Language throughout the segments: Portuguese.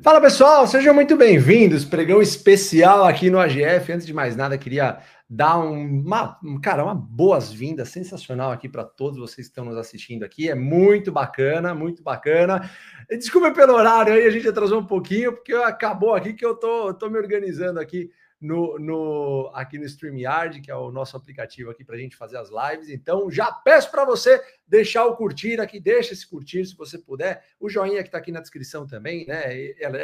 Fala pessoal, sejam muito bem-vindos. Pregão especial aqui no AGF. Antes de mais nada, queria dar uma boas-vindas sensacional aqui para todos vocês que estão nos assistindo aqui. É muito bacana, muito bacana. Desculpa pelo horário aí, a gente atrasou um pouquinho, porque acabou aqui que eu tô me organizando aqui aqui no StreamYard, que é o nosso aplicativo aqui para a gente fazer as lives. Então, já peço para você deixar o curtir aqui, deixa esse curtir se você puder, o joinha que está aqui na descrição também, né?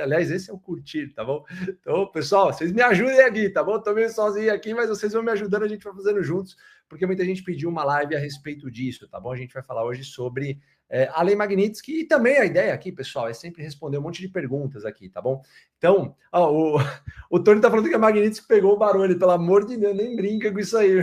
Aliás, esse é o curtir, tá bom? Então, pessoal, vocês me ajudem aqui, tá bom? Tô meio sozinho aqui, mas vocês vão me ajudando, a gente vai fazendo juntos, porque muita gente pediu uma live a respeito disso, tá bom? A gente vai falar hoje sobre a Lei Magnitsky, e também a ideia aqui, pessoal, é sempre responder um monte de perguntas aqui, tá bom? Então, o Tony tá falando que a Magnitsky pegou o Baroni, pelo amor de Deus, nem brinca com isso aí.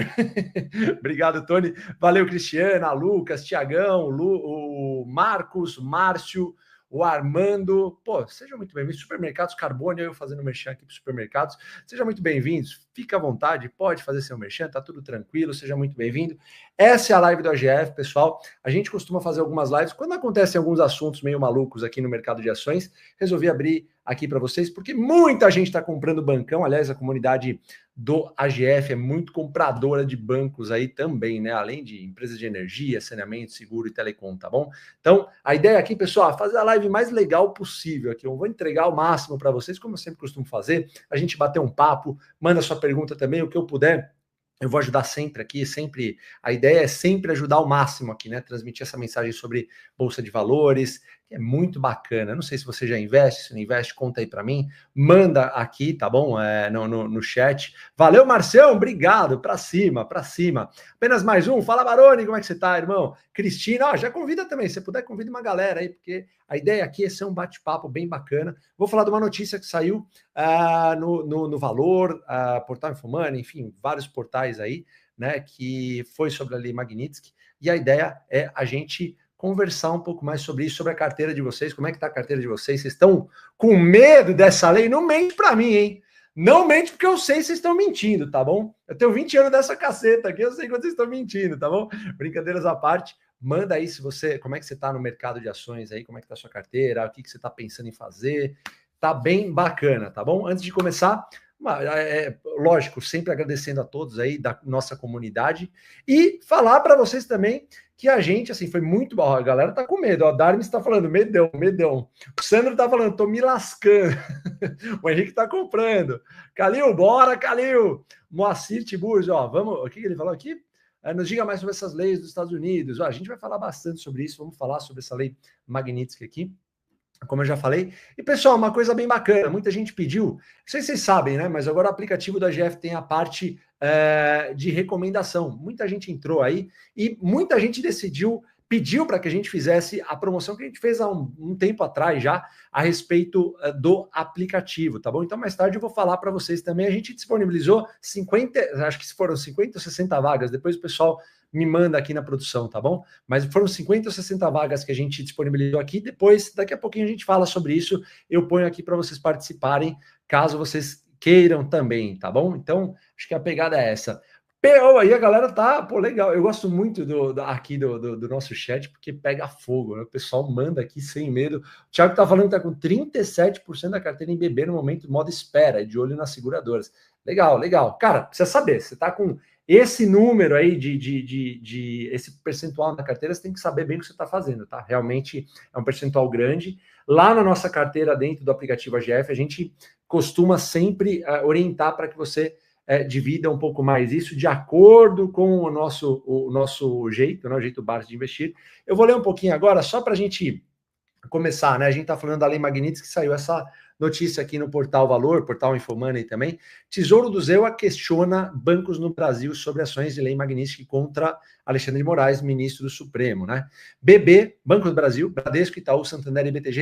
Obrigado, Tony. Valeu, Cristiana, Lucas, Tiagão, o Marcos, Márcio, o Armando. Pô, sejam muito bem-vindos. Supermercados Carbone, eu fazendo merchan aqui para supermercados. Sejam muito bem-vindos. Fica à vontade, pode fazer seu merchan, tá tudo tranquilo, seja muito bem-vindo. Essa é a live do AGF, pessoal. A gente costuma fazer algumas lives quando acontecem alguns assuntos meio malucos aqui no mercado de ações. Resolvi abrir aqui para vocês, porque muita gente está comprando bancão. Aliás, a comunidade do AGF é muito compradora de bancos aí também, né? Além de empresas de energia, saneamento, seguro e telecom, tá bom? Então, a ideia aqui, pessoal, é fazer a live mais legal possível aqui. Eu vou entregar o máximo para vocês, como eu sempre costumo fazer. A gente bater um papo, manda sua pergunta também, o que eu puder. Eu vou ajudar sempre aqui, sempre. A ideia é sempre ajudar ao máximo aqui, né? Transmitir essa mensagem sobre Bolsa de Valores, que é muito bacana. Não sei se você já investe, se não investe, conta aí para mim. Manda aqui, tá bom? No chat. Valeu, Marcião, obrigado. Para cima, para cima. Apenas mais um. Fala, Baroni, como é que você tá, irmão? Cristina, já convida também. Se puder, convida uma galera aí, porque a ideia aqui é ser um bate-papo bem bacana. Vou falar de uma notícia que saiu no Valor, Portal Infomoney, enfim, vários portais aí, né, que foi sobre a Lei Magnitsky, e a ideia é a gente conversar um pouco mais sobre isso, sobre a carteira de vocês, como é que tá a carteira de vocês, vocês estão com medo dessa lei? Não mente para mim, hein? Não mente porque eu sei que vocês estão mentindo, tá bom? Eu tenho 20 anos dessa caceta aqui, eu sei que vocês estão mentindo, tá bom? Brincadeiras à parte, manda aí se você, como é que você tá no mercado de ações aí, como é que tá a sua carteira, o que você tá pensando em fazer, tá bem bacana, tá bom? Antes de começar, lógico, sempre agradecendo a todos aí da nossa comunidade e falar para vocês também que a gente, assim, foi muito bom. A galera tá com medo. A Darmes está falando, medão, medão. O Sandro tá falando, tô me lascando. O Henrique tá comprando. Calil, bora, Calil. Moacir Tiburcio, ó, vamos. O que ele falou aqui? Nos diga mais sobre essas leis dos Estados Unidos. Ó, a gente vai falar bastante sobre isso. Vamos falar sobre essa lei Magnitsky aqui, como eu já falei. E, pessoal, uma coisa bem bacana, muita gente pediu, não sei se vocês sabem, né, mas agora o aplicativo da GF tem a parte de recomendação. Muita gente entrou aí e muita gente pediu para que a gente fizesse a promoção que a gente fez há um tempo atrás já, a respeito do aplicativo, tá bom? Então, mais tarde eu vou falar para vocês também. A gente disponibilizou 50, acho que foram 50 ou 60 vagas, depois o pessoal me manda aqui na produção, tá bom? Mas foram 50 ou 60 vagas que a gente disponibilizou aqui. Depois, daqui a pouquinho a gente fala sobre isso. Eu ponho aqui para vocês participarem, caso vocês queiram também, tá bom? Então, acho que a pegada é essa. Aí a galera tá, pô, legal. Eu gosto muito aqui do nosso chat, porque pega fogo, né? O pessoal manda aqui sem medo. O Thiago tá falando que tá com 37% da carteira em BB no momento, modo espera, de olho nas seguradoras. Legal, legal. Cara, precisa saber, você tá com esse número aí esse percentual na carteira, você tem que saber bem o que você está fazendo, tá? Realmente é um percentual grande. Lá na nossa carteira, dentro do aplicativo AGF, a gente costuma sempre orientar para que você divida um pouco mais isso de acordo com o nosso jeito, né? O jeito básico de investir. Eu vou ler um pouquinho agora, só para a gente começar, né? A gente está falando da Lei Magnitsky, que saiu essa notícia aqui no Portal Valor, Portal Infomoney também. Tesouro do Zewa questiona bancos no Brasil sobre ações de Lei Magnitsky contra Alexandre de Moraes, ministro do Supremo, né? BB, Banco do Brasil, Bradesco, Itaú, Santander e BTG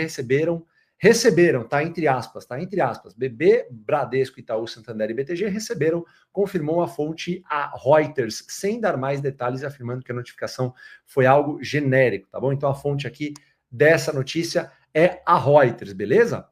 receberam, tá? Entre aspas, tá? Entre aspas. BB, Bradesco, Itaú, Santander e BTG receberam, confirmou a fonte a Reuters, sem dar mais detalhes, afirmando que a notificação foi algo genérico, tá bom? Então a fonte aqui dessa notícia é a Reuters, beleza?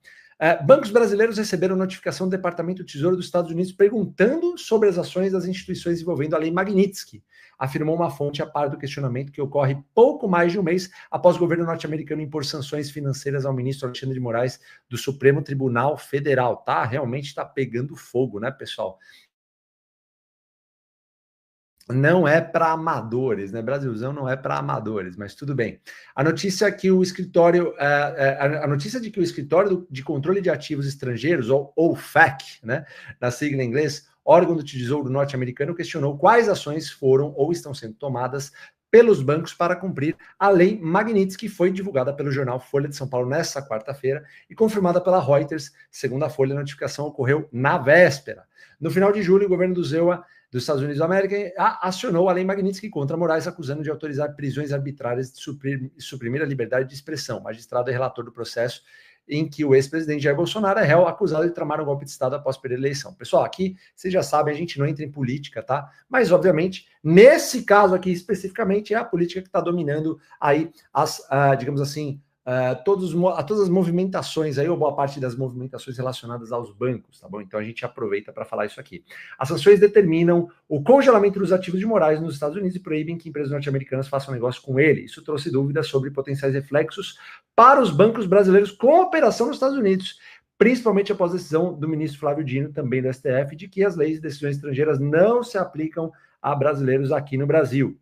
Bancos brasileiros receberam notificação do Departamento do Tesouro dos Estados Unidos perguntando sobre as ações das instituições envolvendo a Lei Magnitsky, afirmou uma fonte a par do questionamento que ocorre pouco mais de um mês após o governo norte-americano impor sanções financeiras ao ministro Alexandre de Moraes do Supremo Tribunal Federal. Tá, realmente está pegando fogo, né, pessoal? Não é para amadores, né? Brasilzão não é para amadores, mas tudo bem. A notícia que o escritório, a notícia de que o escritório de controle de ativos estrangeiros, ou OFAC, né, na sigla em inglês, órgão do Tesouro norte-americano, questionou quais ações foram ou estão sendo tomadas pelos bancos para cumprir a lei Magnitsky, que foi divulgada pelo jornal Folha de São Paulo nesta quarta-feira e confirmada pela Reuters. Segundo a Folha, a notificação ocorreu na véspera. No final de julho, o governo do ZEUA dos Estados Unidos da América acionou a lei Magnitsky contra Moraes, acusando de autorizar prisões arbitrárias e suprimir a liberdade de expressão. O magistrado é relator do processo em que o ex-presidente Jair Bolsonaro é réu acusado de tramar um golpe de Estado após perder a eleição. Pessoal, aqui vocês já sabem, a gente não entra em política, tá? Mas, obviamente, nesse caso aqui especificamente, é a política que está dominando aí digamos assim, todas as movimentações aí, ou boa parte das movimentações relacionadas aos bancos, tá bom? Então a gente aproveita para falar isso aqui. As sanções determinam o congelamento dos ativos de Moraes nos Estados Unidos e proíbem que empresas norte-americanas façam negócio com ele. Isso trouxe dúvidas sobre potenciais reflexos para os bancos brasileiros com operação nos Estados Unidos, principalmente após a decisão do ministro Flávio Dino, também do STF, de que as leis de decisões estrangeiras não se aplicam a brasileiros aqui no Brasil.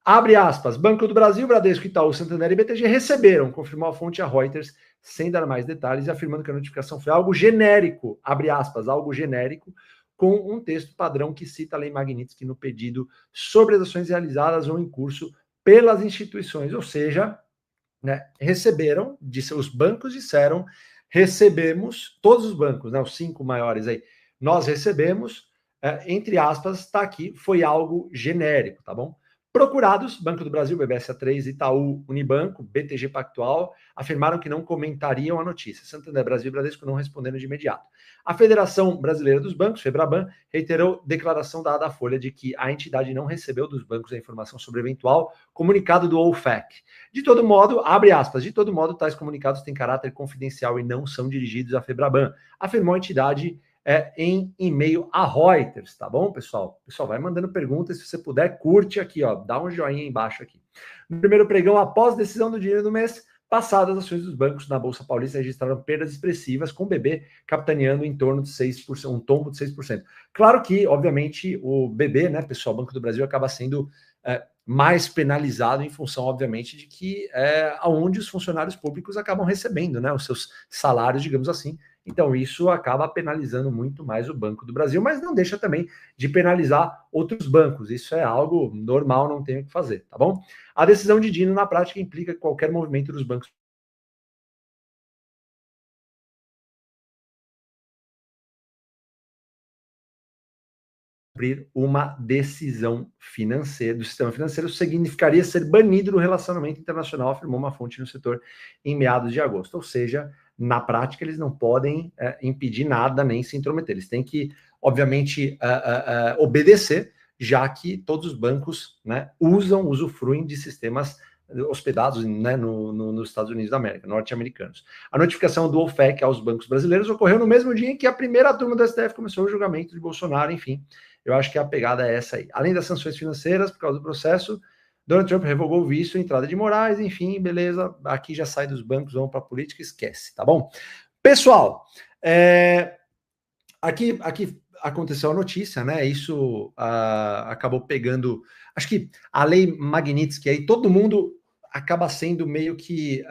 Abre aspas, Banco do Brasil, Bradesco, Itaú, Santander e BTG receberam, confirmou a fonte a Reuters, sem dar mais detalhes, afirmando que a notificação foi algo genérico, abre aspas, algo genérico, com um texto padrão que cita a Lei Magnitsky no pedido sobre as ações realizadas ou em curso pelas instituições, ou seja, né, receberam, os bancos disseram, recebemos, todos os bancos, né, os 5 maiores aí, nós recebemos, entre aspas, está aqui, foi algo genérico, tá bom? Procurados, Banco do Brasil, BBSA3, Itaú, Unibanco, BTG Pactual, afirmaram que não comentariam a notícia. Santander, Brasil e Bradesco não responderam de imediato. A Federação Brasileira dos Bancos, FEBRABAN, reiterou declaração dada à Folha de que a entidade não recebeu dos bancos a informação sobre eventual comunicado do OFAC. De todo modo, abre aspas, de todo modo, tais comunicados têm caráter confidencial e não são dirigidos à FEBRABAN, afirmou a entidade em e-mail a Reuters, tá bom, pessoal? Pessoal, vai mandando perguntas, se você puder, curte aqui, ó, dá um joinha embaixo aqui. No primeiro pregão, após decisão do dinheiro do mês passado, as ações dos bancos na Bolsa Paulista registraram perdas expressivas, com o BB capitaneando em torno de 6%, um tombo de 6%. Claro que, obviamente, o BB, né, pessoal, Banco do Brasil acaba sendo mais penalizado em função, obviamente, de que aonde os funcionários públicos acabam recebendo, né, os seus salários, digamos assim. Então, isso acaba penalizando muito mais o Banco do Brasil, mas não deixa também de penalizar outros bancos. Isso é algo normal, não tem o que fazer, tá bom? A decisão de Dino, na prática, implica que qualquer movimento dos bancos cumprir uma decisão financeira do sistema financeiro significaria ser banido do relacionamento internacional, afirmou uma fonte no setor em meados de agosto. Ou seja, na prática, eles não podem impedir nada nem se intrometer. Eles têm que, obviamente, obedecer, já que todos os bancos, né, usufruem de sistemas hospedados, né, nos Estados Unidos da América, norte-americanos. A notificação do OFAC aos bancos brasileiros ocorreu no mesmo dia em que a primeira turma do STF começou o julgamento de Bolsonaro, enfim. Eu acho que a pegada é essa aí. Além das sanções financeiras, por causa do processo, Donald Trump revogou o visto, entrada de Moraes, enfim, beleza. Aqui já sai dos bancos, vamos para a política, esquece, tá bom? Pessoal, aqui aconteceu a notícia, né? Isso acabou pegando. Acho que a lei Magnitsky, aí todo mundo acaba sendo meio que,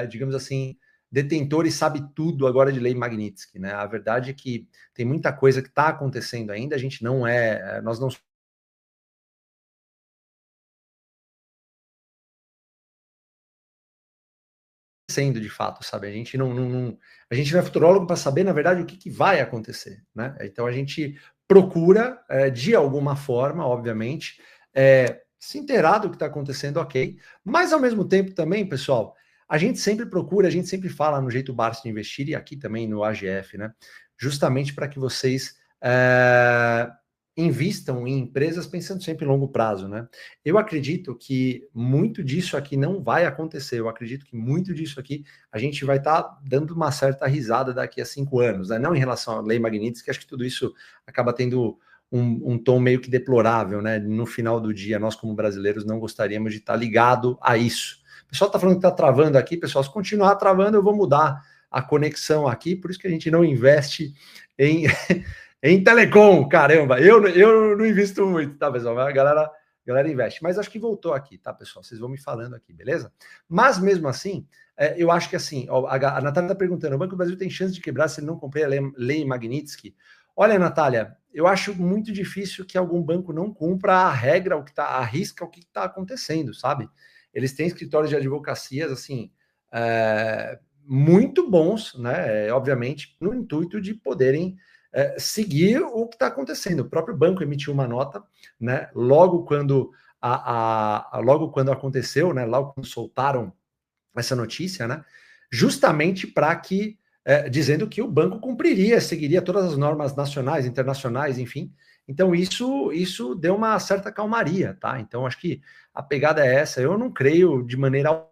digamos assim, detentor e sabe tudo agora de lei Magnitsky, né? A verdade é que tem muita coisa que está acontecendo ainda, a gente não nós não sendo de fato, sabe? A gente a gente não é futurólogo para saber, na verdade, o que vai acontecer, né? Então a gente procura, de alguma forma, obviamente, se inteirar do que está acontecendo, ok. Mas ao mesmo tempo também, pessoal, a gente sempre procura, a gente sempre fala no Jeito Barça de Investir e aqui também no AGF, né? Justamente para que vocês invistam em empresas pensando sempre em longo prazo, né? Eu acredito que muito disso aqui não vai acontecer. Eu acredito que muito disso aqui a gente vai estar dando uma certa risada daqui a 5 anos, né? Não em relação à lei Magnitsky, que acho que tudo isso acaba tendo um tom meio que deplorável, né? No final do dia, nós como brasileiros não gostaríamos de estar ligado a isso. O pessoal está falando que está travando aqui, pessoal. Se continuar travando, eu vou mudar a conexão aqui, por isso que a gente não investe em em telecom, caramba, eu não invisto muito, tá, pessoal? Mas a galera investe. Mas acho que voltou aqui, tá, pessoal? Vocês vão me falando aqui, beleza? Mas mesmo assim, eu acho que assim, ó, a Natália está perguntando: o Banco do Brasil tem chance de quebrar se ele não cumprir a lei Magnitsky? Olha, Natália, eu acho muito difícil que algum banco não cumpra a regra, o que tá, a risca, o que está acontecendo, sabe? Eles têm escritórios de advocacias, assim, muito bons, né? Obviamente, no intuito de poderem seguir o que está acontecendo. O próprio banco emitiu uma nota, né? Logo quando logo quando aconteceu, né? Logo quando soltaram essa notícia, né? Justamente para que dizendo que o banco cumpriria, seguiria todas as normas nacionais, internacionais, enfim. Então isso deu uma certa calmaria, tá? Então acho que a pegada é essa. Eu não creio de maneira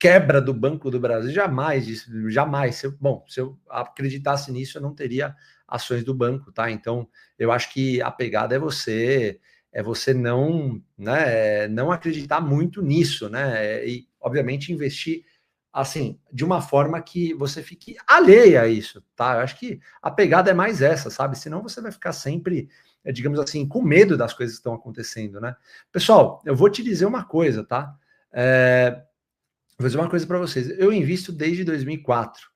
quebra do Banco do Brasil, jamais, jamais. Se eu acreditasse nisso, eu não teria ações do banco, tá? Então, eu acho que a pegada é você não, né, não acreditar muito nisso, né? E, obviamente, investir assim, de uma forma que você fique alheia a isso, tá? Eu acho que a pegada é mais essa, sabe? Senão você vai ficar sempre, digamos assim, com medo das coisas que estão acontecendo, né? Pessoal, eu vou te dizer uma coisa, tá? Vou dizer uma coisa para vocês. Eu invisto desde 2004.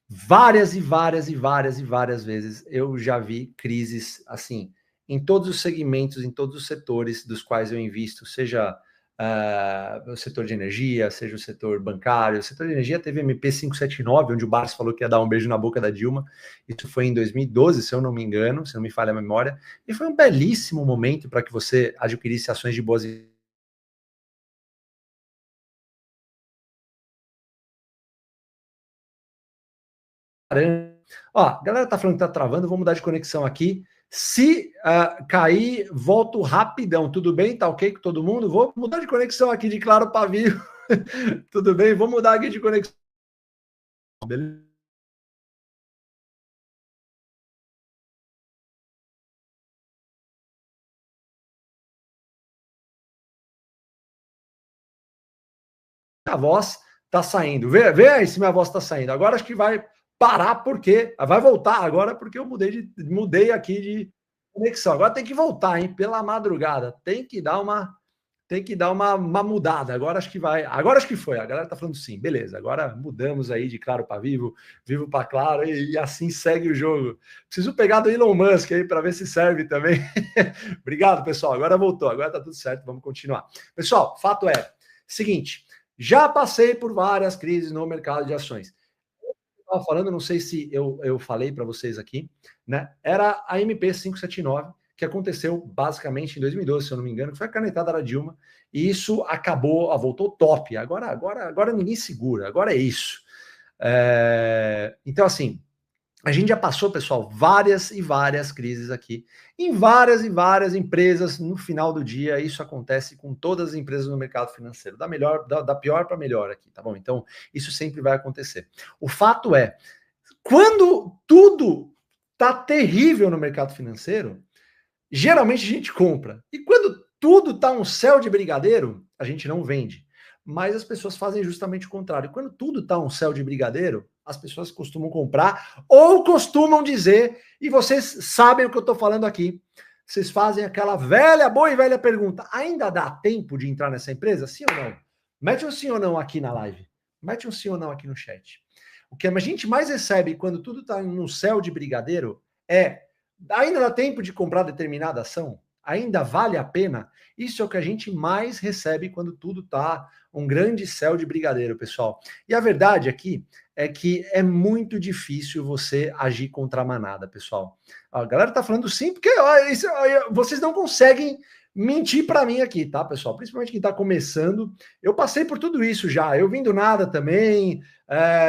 Várias e várias e várias e várias vezes eu já vi crises assim em todos os segmentos, em todos os setores dos quais eu invisto, seja o setor de energia, seja o setor bancário. O setor de energia teve MP 579, onde o Barros falou que ia dar um beijo na boca da Dilma. Isso foi em 2012, se eu não me engano, se não me falha a memória. E foi um belíssimo momento para que você adquirisse ações de boas. Ó, a galera tá falando que tá travando, vou mudar de conexão aqui. Se cair, volto rapidão. Tudo bem? Tá ok com todo mundo? Vou mudar de conexão aqui de Claro para Vivo. Tudo bem? Vou mudar aqui de conexão. Beleza? A voz tá saindo. Vê aí se minha voz tá saindo. Agora acho que vai parar porque vai voltar agora porque eu mudei aqui de conexão. Agora tem que voltar, hein? Pela madrugada. Tem que dar uma mudada. Agora acho que vai. Agora acho que foi. A galera tá falando sim. Beleza. Agora mudamos aí de Claro para Vivo, Vivo para Claro e assim segue o jogo. Preciso pegar do Elon Musk aí para ver se serve também. Obrigado, pessoal. Agora voltou. Agora tá tudo certo. Vamos continuar. Pessoal, fato é seguinte. Já passei por várias crises no mercado de ações. Eu estava falando, não sei se eu falei para vocês aqui, né? Era a MP 579, que aconteceu basicamente em 2012, se eu não me engano, que foi a canetada da Dilma, e isso acabou, voltou top. Agora ninguém segura, agora é isso. Então, assim, a gente já passou, pessoal, várias e várias crises aqui, em várias e várias empresas. No final do dia, isso acontece com todas as empresas no mercado financeiro, da pior para melhor aqui, tá bom? Então, isso sempre vai acontecer. O fato é, quando tudo tá terrível no mercado financeiro, geralmente a gente compra. E quando tudo tá um céu de brigadeiro, a gente não vende. Mas as pessoas fazem justamente o contrário. Quando tudo tá um céu de brigadeiro, as pessoas costumam comprar ou costumam dizer, e vocês sabem o que eu estou falando aqui. Vocês fazem aquela velha, boa e velha pergunta: ainda dá tempo de entrar nessa empresa? Sim ou não? Mete um sim ou não aqui na live. Mete um sim ou não aqui no chat. O que a gente mais recebe quando tudo está no céu de brigadeiro é: ainda dá tempo de comprar determinada ação? Ainda vale a pena? Isso é o que a gente mais recebe quando tudo está um grande céu de brigadeiro, pessoal. E a verdade aqui é que é muito difícil você agir contra a manada, pessoal. A galera tá falando sim, porque vocês não conseguem mentir para mim aqui, tá, pessoal? Principalmente quem está começando. Eu passei por tudo isso já. Eu vim do nada também,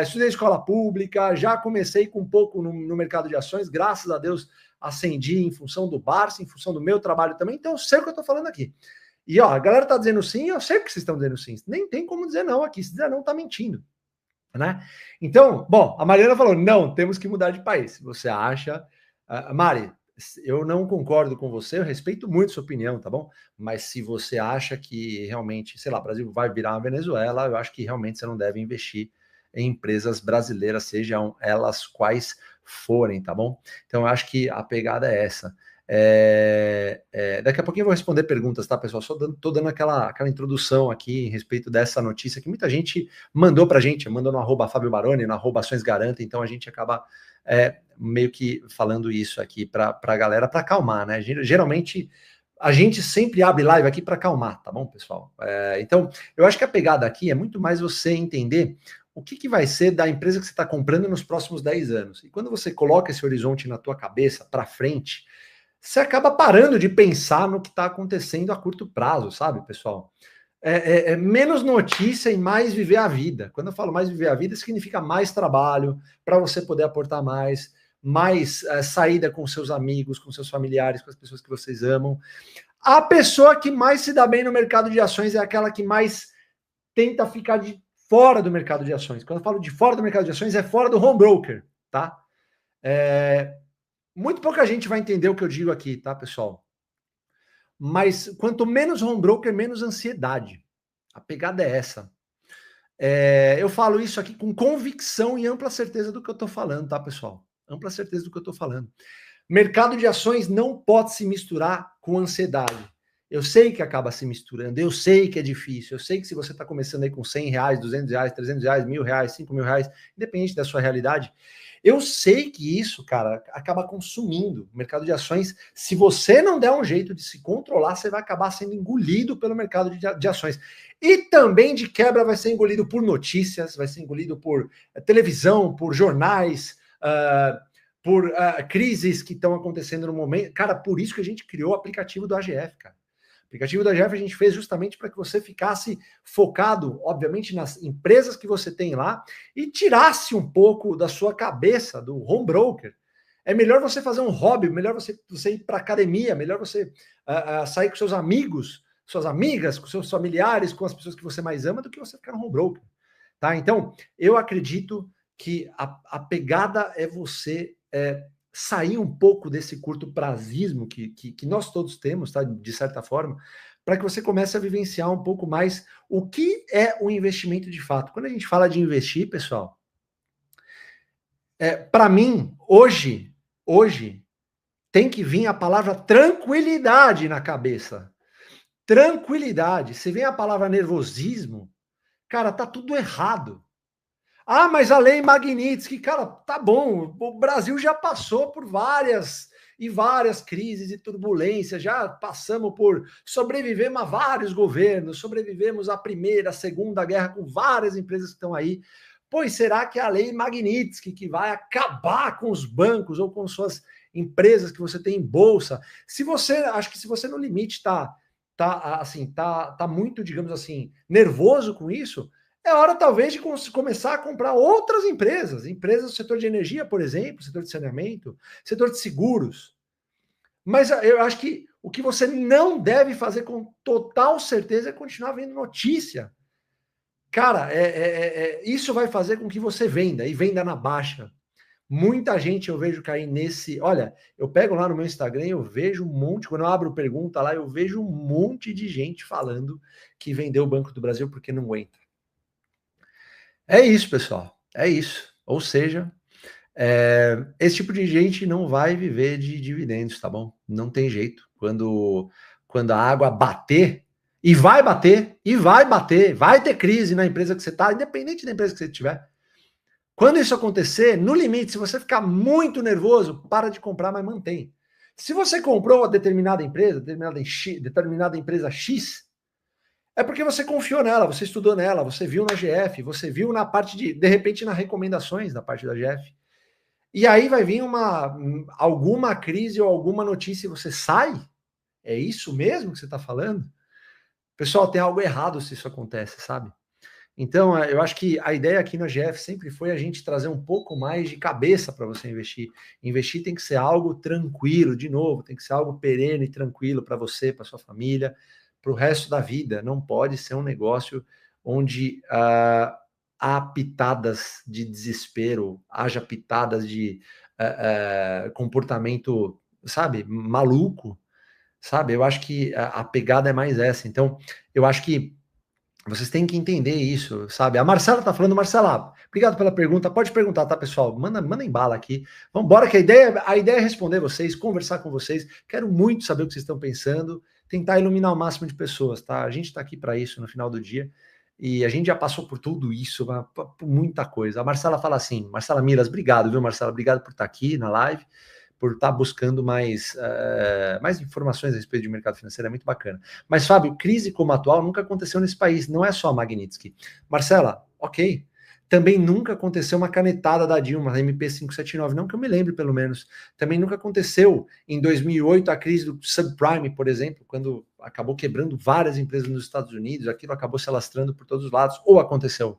estudei escola pública, já comecei com um pouco no mercado de ações, graças a Deus ascendi em função do Barça, em função do meu trabalho também, então eu sei o que eu estou falando aqui. E ó, a galera tá dizendo sim, eu sei que vocês estão dizendo sim. Nem tem como dizer não aqui. Se dizer não, tá mentindo. Né? Então, bom, a Mariana falou: não, temos que mudar de país. Se você acha. Mari, eu não concordo com você, eu respeito muito sua opinião, tá bom? Mas se você acha que realmente, sei lá, o Brasil vai virar uma Venezuela, eu acho que realmente você não deve investir em empresas brasileiras, sejam elas quais forem, tá bom? Então, eu acho que a pegada é essa. Daqui a pouquinho eu vou responder perguntas, tá, pessoal? Só tô dando aquela introdução aqui em respeito dessa notícia que muita gente mandou pra gente, mandou no @Fábio Baroni, no @Ações Garanta, então a gente acaba meio que falando isso aqui pra galera, para acalmar, né? Geralmente a gente sempre abre live aqui para acalmar, tá bom, pessoal? Então, eu acho que a pegada aqui é muito mais você entender o que vai ser da empresa que você está comprando nos próximos 10 anos. E quando você coloca esse horizonte na tua cabeça, para frente, você acaba parando de pensar no que está acontecendo a curto prazo, sabe, pessoal? Menos notícia e mais viver a vida. Quando eu falo mais viver a vida, significa mais trabalho para você poder aportar mais saída com seus amigos, com seus familiares, com as pessoas que vocês amam. A pessoa que mais se dá bem no mercado de ações é aquela que mais tenta ficar de fora do mercado de ações. Quando eu falo de fora do mercado de ações, é fora do home broker, tá? Muito pouca gente vai entender o que eu digo aqui, tá, pessoal? Mas quanto menos home broker, menos ansiedade. A pegada é essa. Eu falo isso aqui com convicção e ampla certeza do que eu tô falando, tá, pessoal? Ampla certeza do que eu tô falando. Mercado de ações não pode se misturar com ansiedade. Eu sei que acaba se misturando, eu sei que é difícil, eu sei que se você está começando aí com R$100, R$200, R$300, R$1.000, R$5.000, independente da sua realidade, eu sei que isso, cara, acaba consumindo o mercado de ações. Se você não der um jeito de se controlar, você vai acabar sendo engolido pelo mercado de ações. E também, de quebra, vai ser engolido por notícias, vai ser engolido por televisão, por jornais, por crises que estão acontecendo no momento. Cara, por isso que a gente criou o aplicativo do AGF, cara. O aplicativo do AGF a gente fez justamente para que você ficasse focado, obviamente, nas empresas que você tem lá e tirasse um pouco da sua cabeça do home broker. É melhor você fazer um hobby, melhor você ir para academia, melhor você sair com seus amigos, suas amigas, com seus familiares, com as pessoas que você mais ama, do que você ficar no home broker. Tá? Então, eu acredito que a pegada é você sair um pouco desse curto prazismo que nós todos temos, tá? De certa forma, para que você comece a vivenciar um pouco mais o que é o investimento de fato. Quando a gente fala de investir, pessoal, para mim, hoje, tem que vir a palavra tranquilidade na cabeça. Tranquilidade. Se vem a palavra nervosismo, cara, tá tudo errado. Ah, mas a lei Magnitsky, cara, tá bom. O Brasil já passou por várias crises e turbulências, já passamos por, sobrevivemos a vários governos, sobrevivemos à primeira, à segunda guerra com várias empresas que estão aí. Pois será que a lei Magnitsky que vai acabar com os bancos ou com suas empresas que você tem em bolsa? Acho que se você no limite tá muito, digamos assim, nervoso com isso, é hora talvez de começar a comprar outras empresas do setor de energia, por exemplo, setor de saneamento, setor de seguros. Mas eu acho que o que você não deve fazer com total certeza é continuar vendo notícia. Cara, isso vai fazer com que você venda, e venda na baixa. Muita gente eu vejo cair nesse... Olha, eu pego lá no meu Instagram, eu vejo um monte, quando eu abro pergunta lá, eu vejo um monte de gente falando que vendeu o Banco do Brasil porque não aguenta. É isso, pessoal. É isso. Ou seja, esse tipo de gente não vai viver de dividendos, tá bom? Não tem jeito. Quando a água bater, vai ter crise na empresa que você está, independente da empresa que você tiver. Quando isso acontecer, no limite, se você ficar muito nervoso, para de comprar, mas mantém. Se você comprou uma determinada empresa X, é porque você confiou nela, você estudou nela, você viu na GF, você viu na parte de repente, nas recomendações da parte da GF. E aí vai vir alguma crise ou alguma notícia e você sai? É isso mesmo que você está falando? Pessoal, tem algo errado se isso acontece, sabe? Então, eu acho que a ideia aqui no AGF sempre foi a gente trazer um pouco mais de cabeça para você investir. Investir tem que ser algo tranquilo, de novo, tem que ser algo perene e tranquilo para você, para sua família, para o resto da vida. Não pode ser um negócio onde há pitadas de desespero, haja pitadas de comportamento, sabe, maluco, sabe? Eu acho que a pegada é mais essa. Então, eu acho que vocês têm que entender isso, sabe? A Marcela tá falando, Marcela, obrigado pela pergunta. Pode perguntar, tá, pessoal? Manda em bala aqui. Vamos embora, que a ideia é responder vocês, conversar com vocês. Quero muito saber o que vocês estão pensando, tentar iluminar o máximo de pessoas, tá? A gente tá aqui para isso no final do dia. E a gente já passou por tudo isso, por muita coisa. A Marcela fala assim, Marcela Miras, obrigado, viu, Marcela? Obrigado por estar aqui na live, por estar buscando mais informações a respeito de mercado financeiro, é muito bacana. Mas, Fábio, crise como a atual nunca aconteceu nesse país, não é só a Magnitsky. Marcela, ok. Também nunca aconteceu uma canetada da Dilma, a MP579, não que eu me lembre, pelo menos. Também nunca aconteceu em 2008 a crise do subprime, por exemplo, quando acabou quebrando várias empresas nos Estados Unidos, aquilo acabou se alastrando por todos os lados, ou aconteceu.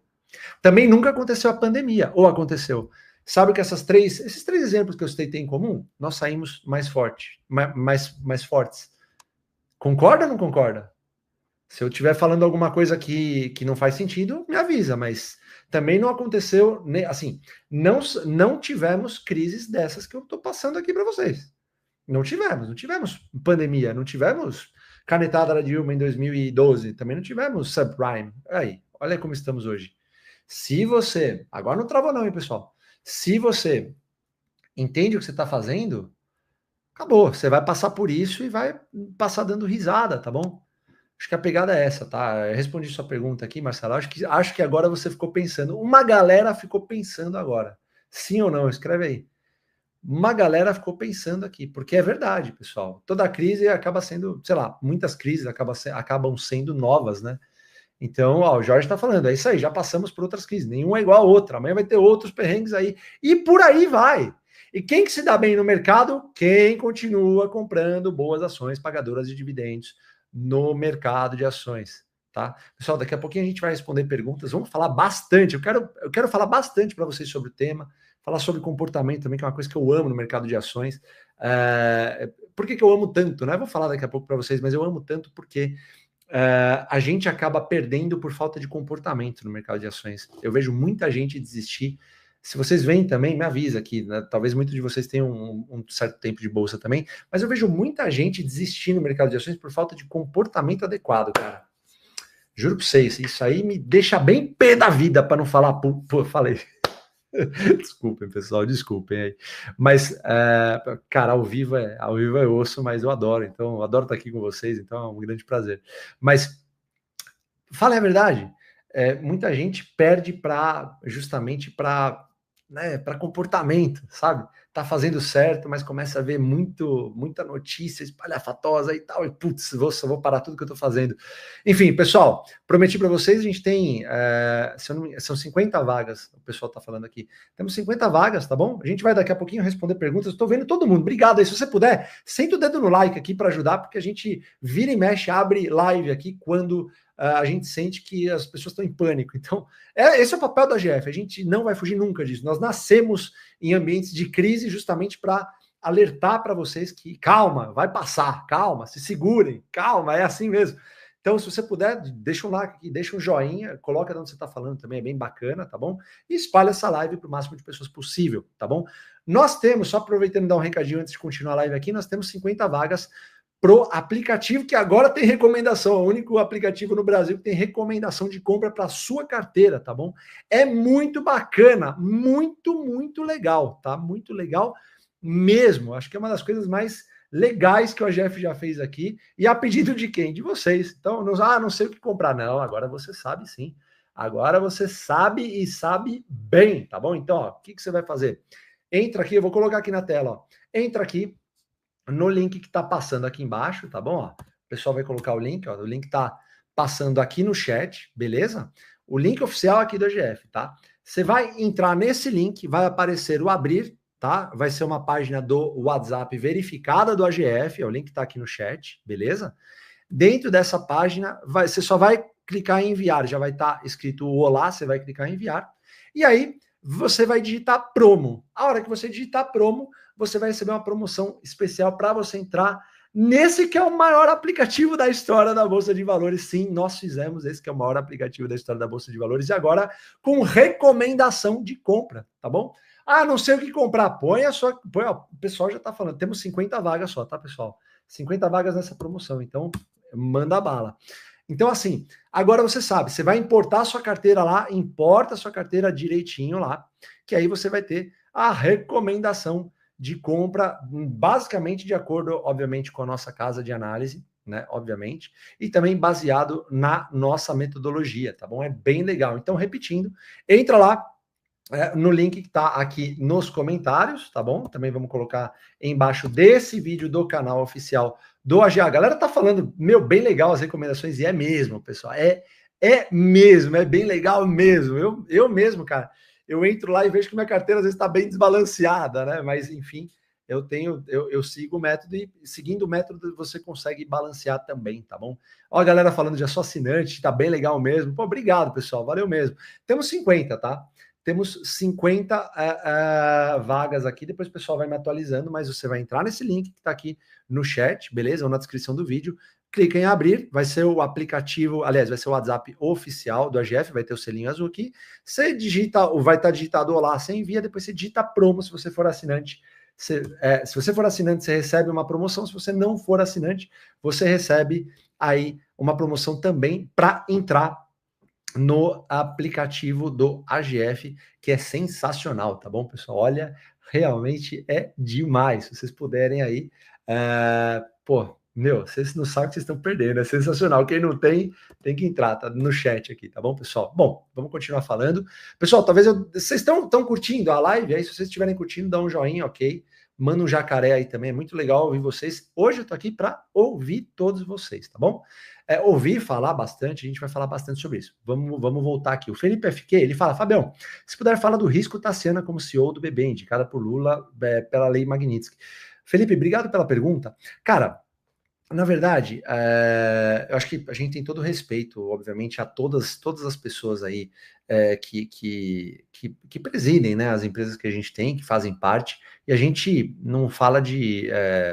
Também nunca aconteceu a pandemia, ou aconteceu. Sabe que esses três exemplos que eu citei têm em comum? Nós saímos mais fortes. Concorda ou não concorda? Se eu estiver falando alguma coisa que não faz sentido, me avisa, mas também não aconteceu, assim, não tivemos crises dessas que eu estou passando aqui para vocês. Não tivemos pandemia, não tivemos canetada da Dilma em 2012, também não tivemos subprime. Aí, olha como estamos hoje. Se você, agora não travou não, hein, pessoal? Se você entende o que você está fazendo, acabou. Você vai passar por isso e vai passar dando risada, tá bom? Acho que a pegada é essa, tá? Eu respondi sua pergunta aqui, Marcelo. Acho que agora você ficou pensando. Uma galera ficou pensando agora. Sim ou não? Escreve aí. Uma galera ficou pensando aqui, porque é verdade, pessoal. Toda crise acaba sendo, sei lá, muitas crises acabam sendo novas, né? Então, ó, o Jorge está falando, é isso aí, já passamos por outras crises, nenhuma é igual a outra, amanhã vai ter outros perrengues aí, e por aí vai. E quem que se dá bem no mercado? Quem continua comprando boas ações pagadoras de dividendos no mercado de ações, tá? Pessoal, daqui a pouquinho a gente vai responder perguntas, vamos falar bastante, eu quero falar bastante para vocês sobre o tema, falar sobre comportamento também, que é uma coisa que eu amo no mercado de ações. Por que eu amo tanto, né? Vou falar daqui a pouco para vocês, mas eu amo tanto porque a gente acaba perdendo por falta de comportamento no mercado de ações. Eu vejo muita gente desistir. Se vocês veem também, me avisa aqui, né? Talvez muitos de vocês tenham um certo tempo de bolsa também, mas eu vejo muita gente desistir no mercado de ações por falta de comportamento adequado, cara. Juro para vocês, isso aí me deixa bem pé da vida, para não falar, falei. Desculpem, pessoal, desculpem aí. Mas, cara, ao vivo é osso, mas eu adoro. Então, eu adoro estar aqui com vocês, então é um grande prazer. Mas, fala a verdade, muita gente perde justamente para comportamento, sabe? Tá fazendo certo, mas começa a ver muita notícia espalhafatosa e tal, e putz, vou parar tudo que eu tô fazendo. Enfim, pessoal, prometi para vocês, a gente tem, são 50 vagas, o pessoal tá falando aqui. Temos 50 vagas, tá bom? A gente vai daqui a pouquinho responder perguntas, estou vendo todo mundo, obrigado aí, se você puder, senta o dedo no like aqui para ajudar, porque a gente vira e mexe, abre live aqui quando a gente sente que as pessoas estão em pânico. Então, esse é o papel da AGF, a gente não vai fugir nunca disso. Nós nascemos em ambientes de crise justamente para alertar para vocês que calma, vai passar, calma, se segurem, calma, é assim mesmo. Então, se você puder, deixa um like aqui, deixa um joinha, coloca de onde você está falando também, é bem bacana, tá bom? E espalha essa live para o máximo de pessoas possível, tá bom? Nós temos, só aproveitando e dar um recadinho antes de continuar a live aqui, nós temos 50 vagas pro aplicativo que agora tem recomendação, é o único aplicativo no Brasil que tem recomendação de compra para sua carteira, tá bom? É muito bacana, muito legal, tá? Muito legal mesmo. Acho que é uma das coisas mais legais que o AGF já fez aqui. E a pedido de quem? De vocês. Então, não sei o que comprar. Não, agora você sabe sim. Agora você sabe e sabe bem, tá bom? Então, ó, o que você vai fazer? Entra aqui, eu vou colocar aqui na tela, ó. Entra aqui no link que está passando aqui embaixo, tá bom? Ó, o pessoal vai colocar o link, ó, o link está passando aqui no chat, beleza? O link oficial aqui do AGF, tá? Você vai entrar nesse link, vai aparecer o abrir, tá? Vai ser uma página do WhatsApp verificada do AGF, ó, o link está aqui no chat, beleza? Dentro dessa página, você só vai clicar em enviar, já vai estar escrito o olá, você vai clicar em enviar, e aí você vai digitar promo. A hora que você digitar promo, você vai receber uma promoção especial para você entrar nesse que é o maior aplicativo da história da Bolsa de Valores. Sim, nós fizemos esse que é o maior aplicativo da história da Bolsa de Valores, e agora com recomendação de compra, tá bom? Ah, não sei o que comprar. O pessoal já tá falando. Temos 50 vagas só, tá, pessoal? 50 vagas nessa promoção. Então, manda bala. Então, assim, agora você sabe, você vai importar a sua carteira lá, importa a sua carteira direitinho lá, que aí você vai ter a recomendação de compra, basicamente de acordo, obviamente, com a nossa casa de análise, né? Obviamente, e também baseado na nossa metodologia, tá bom? É bem legal. Então, repetindo, entra lá, no link que está aqui nos comentários, tá bom? Também vamos colocar embaixo desse vídeo do canal oficial do AGA. A galera tá falando, meu, bem legal as recomendações, e é mesmo, pessoal, é mesmo, é bem legal mesmo. Eu mesmo, cara, eu entro lá e vejo que minha carteira às vezes está bem desbalanceada, né? Mas enfim, eu sigo o método, e seguindo o método você consegue balancear também, tá bom? Ó, a galera falando de só assinante, tá bem legal mesmo. Pô, obrigado, pessoal, valeu mesmo. Temos 50, tá? Temos 50 vagas aqui, depois o pessoal vai me atualizando, mas você vai entrar nesse link que está aqui no chat, beleza? Ou na descrição do vídeo, clica em abrir, vai ser o aplicativo, aliás, vai ser o WhatsApp oficial do AGF, vai ter o selinho azul aqui, você digita, vai estar digitado olá, você envia, depois você digita promo se você for assinante. Se você for assinante, você recebe uma promoção, se você não for assinante, você recebe aí uma promoção também para entrar no aplicativo do AGF, que é sensacional, tá bom, pessoal? Olha, realmente é demais. Se vocês puderem aí, pô, meu, vocês não sabem o que vocês estão perdendo, é sensacional. Quem não tem, tem que entrar, tá no chat aqui, tá bom, pessoal? Bom, vamos continuar falando. Pessoal, talvez vocês estão curtindo a live, aí se vocês estiverem curtindo, dá um joinha, ok? Manda um jacaré aí também, é muito legal ouvir vocês. Hoje eu tô aqui para ouvir todos vocês, tá bom? Ouvir falar bastante, a gente vai falar bastante sobre isso. Vamos voltar aqui. O Felipe FQ, ele fala, Fabião, se puder falar do risco Tassiana como CEO do BB, indicada por Lula pela lei Magnitsky. Felipe, obrigado pela pergunta. Cara, na verdade, eu acho que a gente tem todo o respeito, obviamente, a todas as pessoas aí que presidem, né, as empresas que a gente tem, que fazem parte, e a gente não fala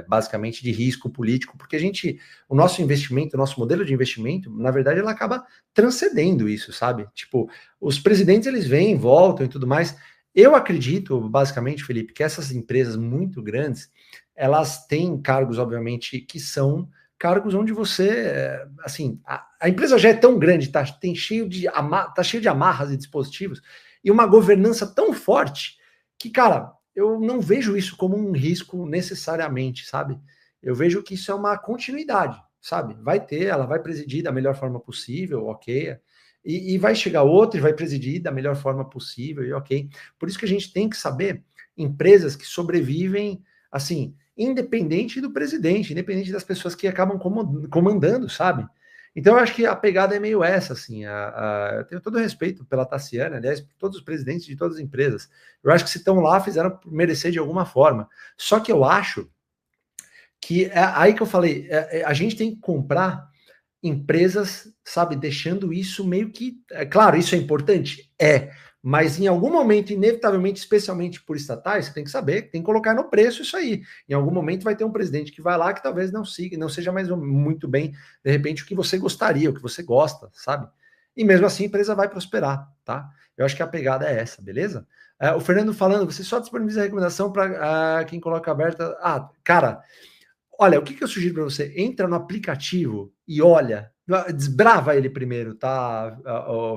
basicamente de risco político, porque o nosso investimento, o nosso modelo de investimento, na verdade, ele acaba transcendendo isso, sabe? Tipo, os presidentes, eles vêm, voltam e tudo mais. Eu acredito, basicamente, Felipe, que essas empresas muito grandes, elas têm cargos, obviamente, que são cargos onde você, assim, a empresa já é tão grande, tá cheio de amarras e dispositivos, e uma governança tão forte, que, cara, eu não vejo isso como um risco necessariamente, sabe? Eu vejo que isso é uma continuidade, sabe? Ela vai presidir da melhor forma possível, ok, e vai chegar outro e vai presidir da melhor forma possível, e ok. Por isso que a gente tem que saber empresas que sobrevivem, assim, independente do presidente, independente das pessoas que acabam comandando, sabe? Então, eu acho que a pegada é meio essa, assim. Eu tenho todo o respeito pela Tassiana, aliás, por todos os presidentes de todas as empresas. Eu acho que se estão lá, fizeram por merecer de alguma forma. Só que eu acho que é aí que eu falei, a gente tem que comprar empresas, sabe, deixando isso meio que. Claro, isso é importante? Mas em algum momento, inevitavelmente, especialmente por estatais, você tem que saber, tem que colocar no preço isso aí. Em algum momento vai ter um presidente que vai lá que talvez não seja mais muito bem, de repente, o que você gostaria, o que você gosta, sabe? E mesmo assim a empresa vai prosperar, tá? Eu acho que a pegada é essa, beleza? O Fernando falando, você só disponibiliza a recomendação para quem coloca aberta. Cara, olha, o que eu sugiro para você? Entra no aplicativo e olha, desbrava ele primeiro, tá,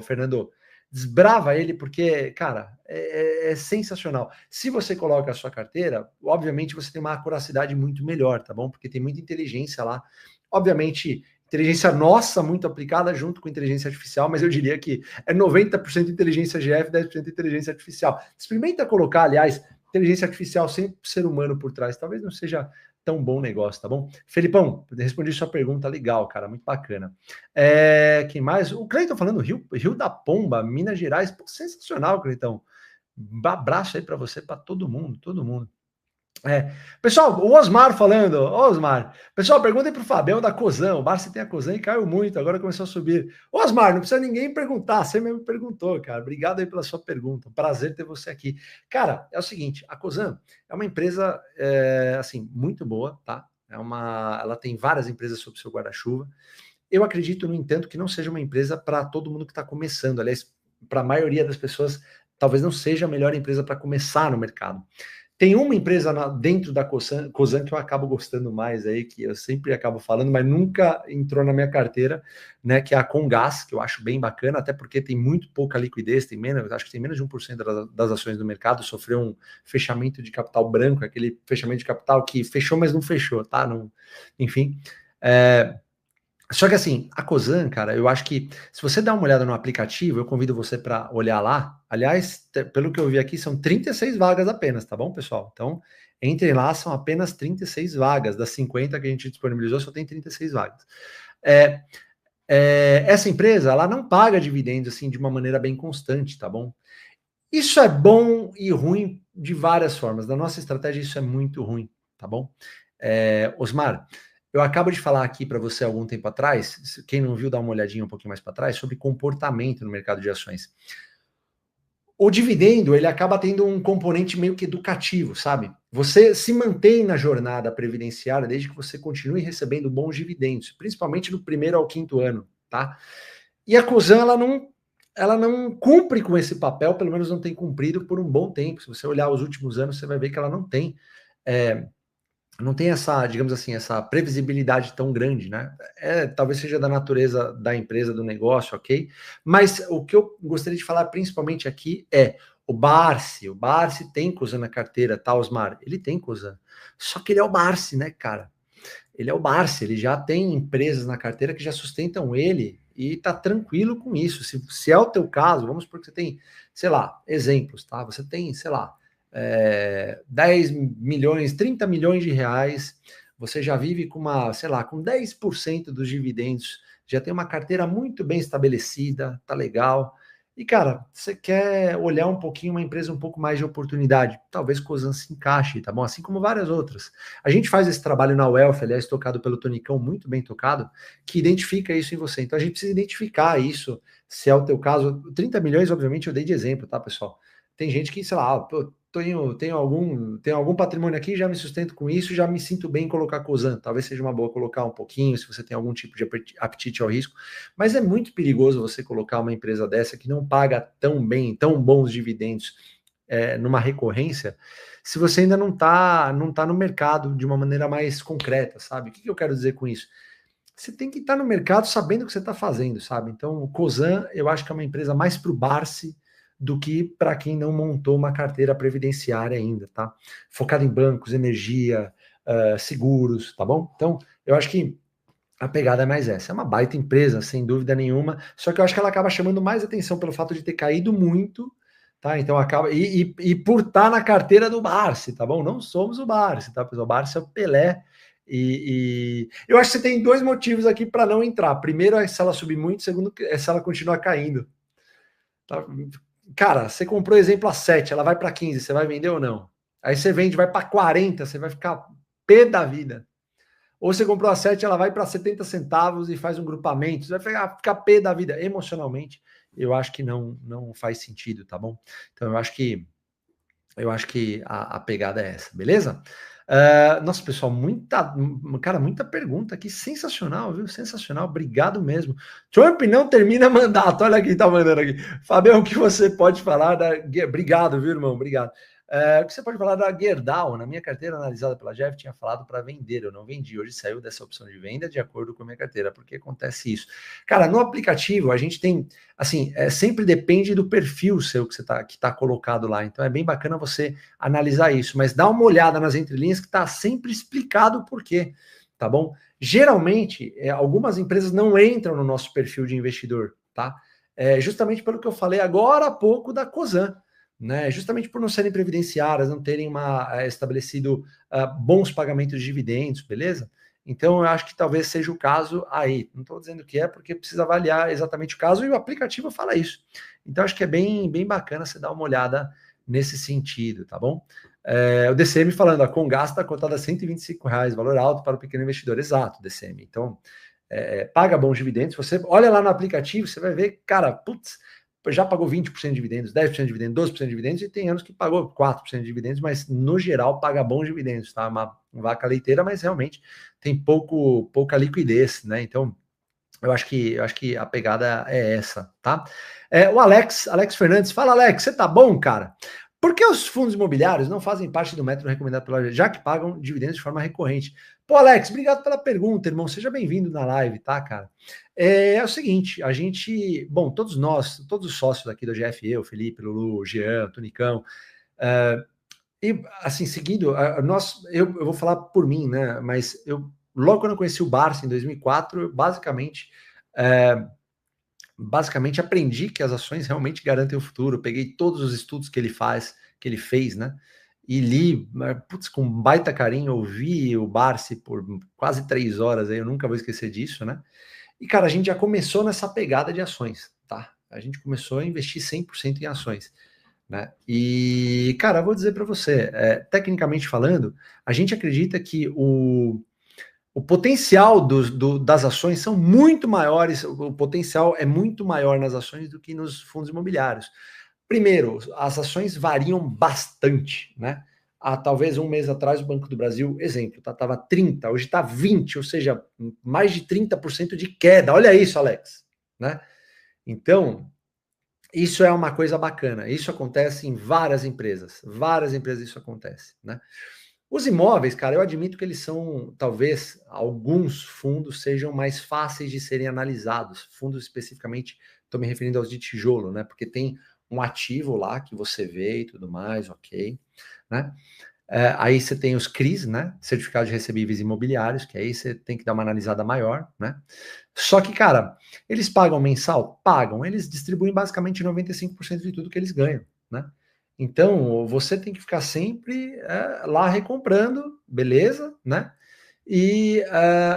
Fernando? Desbrava ele porque, cara, é sensacional. Se você coloca a sua carteira, obviamente você tem uma acuracidade muito melhor, tá bom? Porque tem muita inteligência lá. Obviamente, inteligência nossa muito aplicada junto com inteligência artificial, mas eu diria que é 90% inteligência GF, 10% inteligência artificial. Experimenta colocar, aliás, inteligência artificial sem ser humano por trás. Talvez não seja tão bom negócio, tá bom? Felipão, respondi sua pergunta, legal, cara, muito bacana. Quem mais? O Cleiton falando Rio da Pomba, Minas Gerais, pô, sensacional, Cleitão. Um abraço aí para você, para todo mundo, todo mundo. Pessoal, o Osmar falando, ô Osmar, pessoal, perguntem para o Fabião da Cosan, o Barça tem a Cosan e caiu muito, agora começou a subir. Ô Osmar, não precisa ninguém perguntar, você mesmo perguntou, cara, obrigado aí pela sua pergunta, prazer ter você aqui. Cara, é o seguinte, a Cosan é uma empresa, assim, muito boa, tá? Ela tem várias empresas sob seu guarda-chuva. Eu acredito, no entanto, que não seja uma empresa para todo mundo que está começando, aliás, para a maioria das pessoas, talvez não seja a melhor empresa para começar no mercado. Tem uma empresa dentro da Cosan que eu acabo gostando mais aí, que eu sempre acabo falando, mas nunca entrou na minha carteira, né? Que é a Comgás, que eu acho bem bacana, até porque tem muito pouca liquidez, tem menos, acho que tem menos de 1% das ações do mercado, sofreu um fechamento de capital branco, aquele fechamento de capital que fechou, mas não fechou, tá? Não, enfim. Só que assim, a Cosan, cara, eu acho que se você dá uma olhada no aplicativo, eu convido você para olhar lá. Aliás, pelo que eu vi aqui, são 36 vagas apenas, tá bom, pessoal? Então, entrem lá, são apenas 36 vagas. Das 50 que a gente disponibilizou, só tem 36 vagas. Essa empresa, ela não paga dividendos assim de uma maneira bem constante, tá bom? Isso é bom e ruim de várias formas. Da nossa estratégia, isso é muito ruim, tá bom? Osmar, eu acabo de falar aqui para você algum tempo atrás, quem não viu, dá uma olhadinha um pouquinho mais para trás, sobre comportamento no mercado de ações. O dividendo, ele acaba tendo um componente meio que educativo, sabe? Você se mantém na jornada previdenciária desde que você continue recebendo bons dividendos, principalmente do primeiro ao quinto ano, tá? E a Cosan, ela não cumpre com esse papel, pelo menos não tem cumprido por um bom tempo. Se você olhar os últimos anos, você vai ver que ela não tem essa, digamos assim, essa previsibilidade tão grande, né? Talvez seja da natureza da empresa, do negócio, ok? Mas o que eu gostaria de falar principalmente aqui é o Barsi tem Cosan na carteira, tá, Osmar? Ele tem Cosan. Só que ele é o Barsi, né, cara? Ele é o Barsi, ele já tem empresas na carteira que já sustentam ele e tá tranquilo com isso. Se é o teu caso, vamos supor que você tem, sei lá, exemplos, tá? Você tem, sei lá, 10 milhões, 30 milhões de reais, você já vive com uma, sei lá, com 10% dos dividendos, já tem uma carteira muito bem estabelecida, tá legal. E, cara, você quer olhar um pouquinho uma empresa um pouco mais de oportunidade, talvez Cosan se encaixe, tá bom? Assim como várias outras. A gente faz esse trabalho na Wealth, aliás, tocado pelo Tonicão, muito bem tocado, que identifica isso em você. Então a gente precisa identificar isso, se é o teu caso. 30 milhões, obviamente, eu dei de exemplo, tá, pessoal? Tem gente que, sei lá, tenho algum patrimônio aqui, já me sustento com isso, já me sinto bem em colocar Cosan. Talvez seja uma boa colocar um pouquinho, se você tem algum tipo de apetite ao risco, mas é muito perigoso você colocar uma empresa dessa que não paga tão bem, tão bons dividendos numa recorrência, se você ainda não tá no mercado de uma maneira mais concreta, sabe? O que eu quero dizer com isso? Você tem que estar no mercado sabendo o que você está fazendo, sabe? Então, o Cosan, eu acho que é uma empresa mais para o Barsi do que para quem não montou uma carteira previdenciária ainda, tá? Focada em bancos, energia, seguros, tá bom? Então, eu acho que a pegada é mais essa. É uma baita empresa, sem dúvida nenhuma, só que eu acho que ela acaba chamando mais atenção pelo fato de ter caído muito, tá? Então acaba. E por estar na carteira do Barsi, tá bom? Não somos o Barsi, tá, pessoal? O Barsi é o Pelé. E eu acho que você tem dois motivos aqui para não entrar. Primeiro é se ela subir muito, segundo é se ela continuar caindo. Tá? Cara, você comprou exemplo a 7, ela vai para 15, você vai vender ou não? Aí você vende, vai para 40, você vai ficar pé da vida. Ou você comprou a 7, ela vai para 70 centavos e faz um grupamento, você vai ficar pé da vida emocionalmente. Eu acho que não faz sentido, tá bom? Então eu acho que a pegada é essa, beleza? Nossa, pessoal, muita pergunta aqui, sensacional, viu? Sensacional, obrigado mesmo. Trump não termina mandato, olha quem tá mandando aqui. Fabião, o que você pode falar da... Obrigado, viu, irmão? Obrigado. O que você pode falar da Gerdau? Na minha carteira analisada pela Jeff, tinha falado para vender, eu não vendi. Hoje saiu dessa opção de venda de acordo com a minha carteira. Por que acontece isso? Cara, no aplicativo a gente tem, assim, sempre depende do perfil seu que tá colocado lá. Então é bem bacana você analisar isso, mas dá uma olhada nas entrelinhas que tá sempre explicado o porquê, tá bom? Geralmente, algumas empresas não entram no nosso perfil de investidor, tá? Justamente pelo que eu falei agora há pouco da Cosan, né? Justamente por não serem previdenciárias, não terem estabelecido bons pagamentos de dividendos, beleza? Então, eu acho que talvez seja o caso aí. Não estou dizendo que é, porque precisa avaliar exatamente o caso e o aplicativo fala isso. Então, acho que é bem, bem bacana você dar uma olhada nesse sentido, tá bom? O DCM falando, a Comgás está cotada a R$ 125, valor alto para o pequeno investidor. Exato, DCM. Então, paga bons dividendos. Você olha lá no aplicativo, você vai ver, cara, putz, já pagou 20% de dividendos, 10% de dividendos, 12% de dividendos, e tem anos que pagou 4% de dividendos, mas no geral paga bons dividendos, tá? Uma vaca leiteira, mas realmente tem pouca liquidez, né? Então, eu acho que a pegada é essa, tá? O Alex Fernandes, fala Alex, você tá bom, cara? Por que os fundos imobiliários não fazem parte do método recomendado pela já que pagam dividendos de forma recorrente? Pô, Alex, obrigado pela pergunta, irmão. Seja bem-vindo na live, tá, cara? É o seguinte, a gente, bom, todos nós, todos os sócios aqui do GF, eu, Felipe, Lulu, Jean, Tunicão, e assim, seguindo, eu vou falar por mim, né? Mas logo quando eu conheci o Barça em 2004, eu basicamente aprendi que as ações realmente garantem o futuro. Eu peguei todos os estudos que ele fez, né? E li, putz, com baita carinho, ouvi o Barça por quase 3 horas, aí eu nunca vou esquecer disso, né? E, cara, a gente já começou nessa pegada de ações, tá? A gente começou a investir 100% em ações, né? E, cara, eu vou dizer para você, tecnicamente falando, a gente acredita que o potencial das ações são muito maiores, o potencial é muito maior nas ações do que nos fundos imobiliários. Primeiro, as ações variam bastante, né? Há talvez um mês atrás, o Banco do Brasil, exemplo, estava 30, hoje está 20, ou seja, mais de 30% de queda. Olha isso, Alex, né? Então, isso é uma coisa bacana. Isso acontece em várias empresas isso acontece, né? Os imóveis, cara, eu admito que eles são, talvez, alguns fundos sejam mais fáceis de serem analisados. Fundos especificamente, estou me referindo aos de tijolo, né? Porque tem um ativo lá que você vê e tudo mais, ok, né? Aí você tem os CRIs, né? Certificados de Recebíveis Imobiliários, que aí você tem que dar uma analisada maior, né? Só que, cara, eles pagam mensal? Pagam. Eles distribuem basicamente 95% de tudo que eles ganham, né? Então, você tem que ficar sempre lá recomprando, beleza, né? E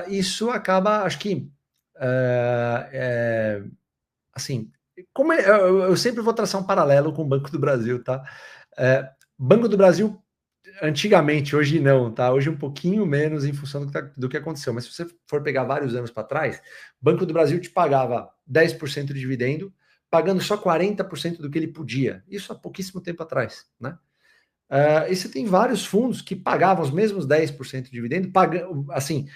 isso acaba, acho que, assim, como eu sempre vou traçar um paralelo com o Banco do Brasil, tá? Banco do Brasil, antigamente, hoje não, tá? Hoje um pouquinho menos em função do que aconteceu. Mas se você for pegar vários anos para trás, Banco do Brasil te pagava 10% de dividendo, pagando só 40% do que ele podia. Isso há pouquíssimo tempo atrás, né? E você tem vários fundos que pagavam os mesmos 10% de dividendo, assim,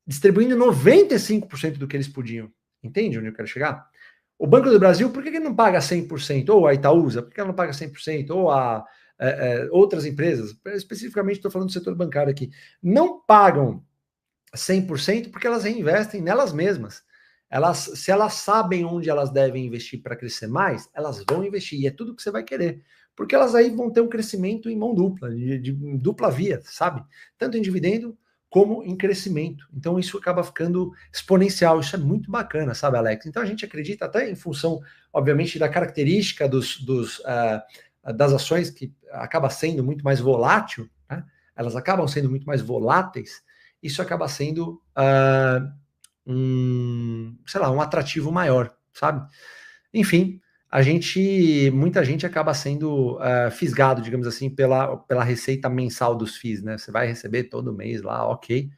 distribuindo 95% do que eles podiam. Entende onde eu quero chegar? O Banco do Brasil, por que ele não paga 100%? Ou a Itaúsa, por que ela não paga 100%? Ou outras empresas, especificamente estou falando do setor bancário aqui, não pagam 100% porque elas reinvestem nelas mesmas. Se elas sabem onde elas devem investir para crescer mais, elas vão investir, e é tudo que você vai querer. Porque elas aí vão ter um crescimento em mão dupla, de dupla via, sabe? Tanto em dividendo como em crescimento. Então isso acaba ficando exponencial, isso é muito bacana, sabe, Alex? Então a gente acredita até em função, obviamente, da característica das ações, que acaba sendo muito mais volátil, né? Elas acabam sendo muito mais voláteis, isso acaba sendo um atrativo maior, sabe? Enfim, muita gente acaba sendo fisgado, digamos assim, pela receita mensal dos FIIs, né? Você vai receber todo mês lá, ok.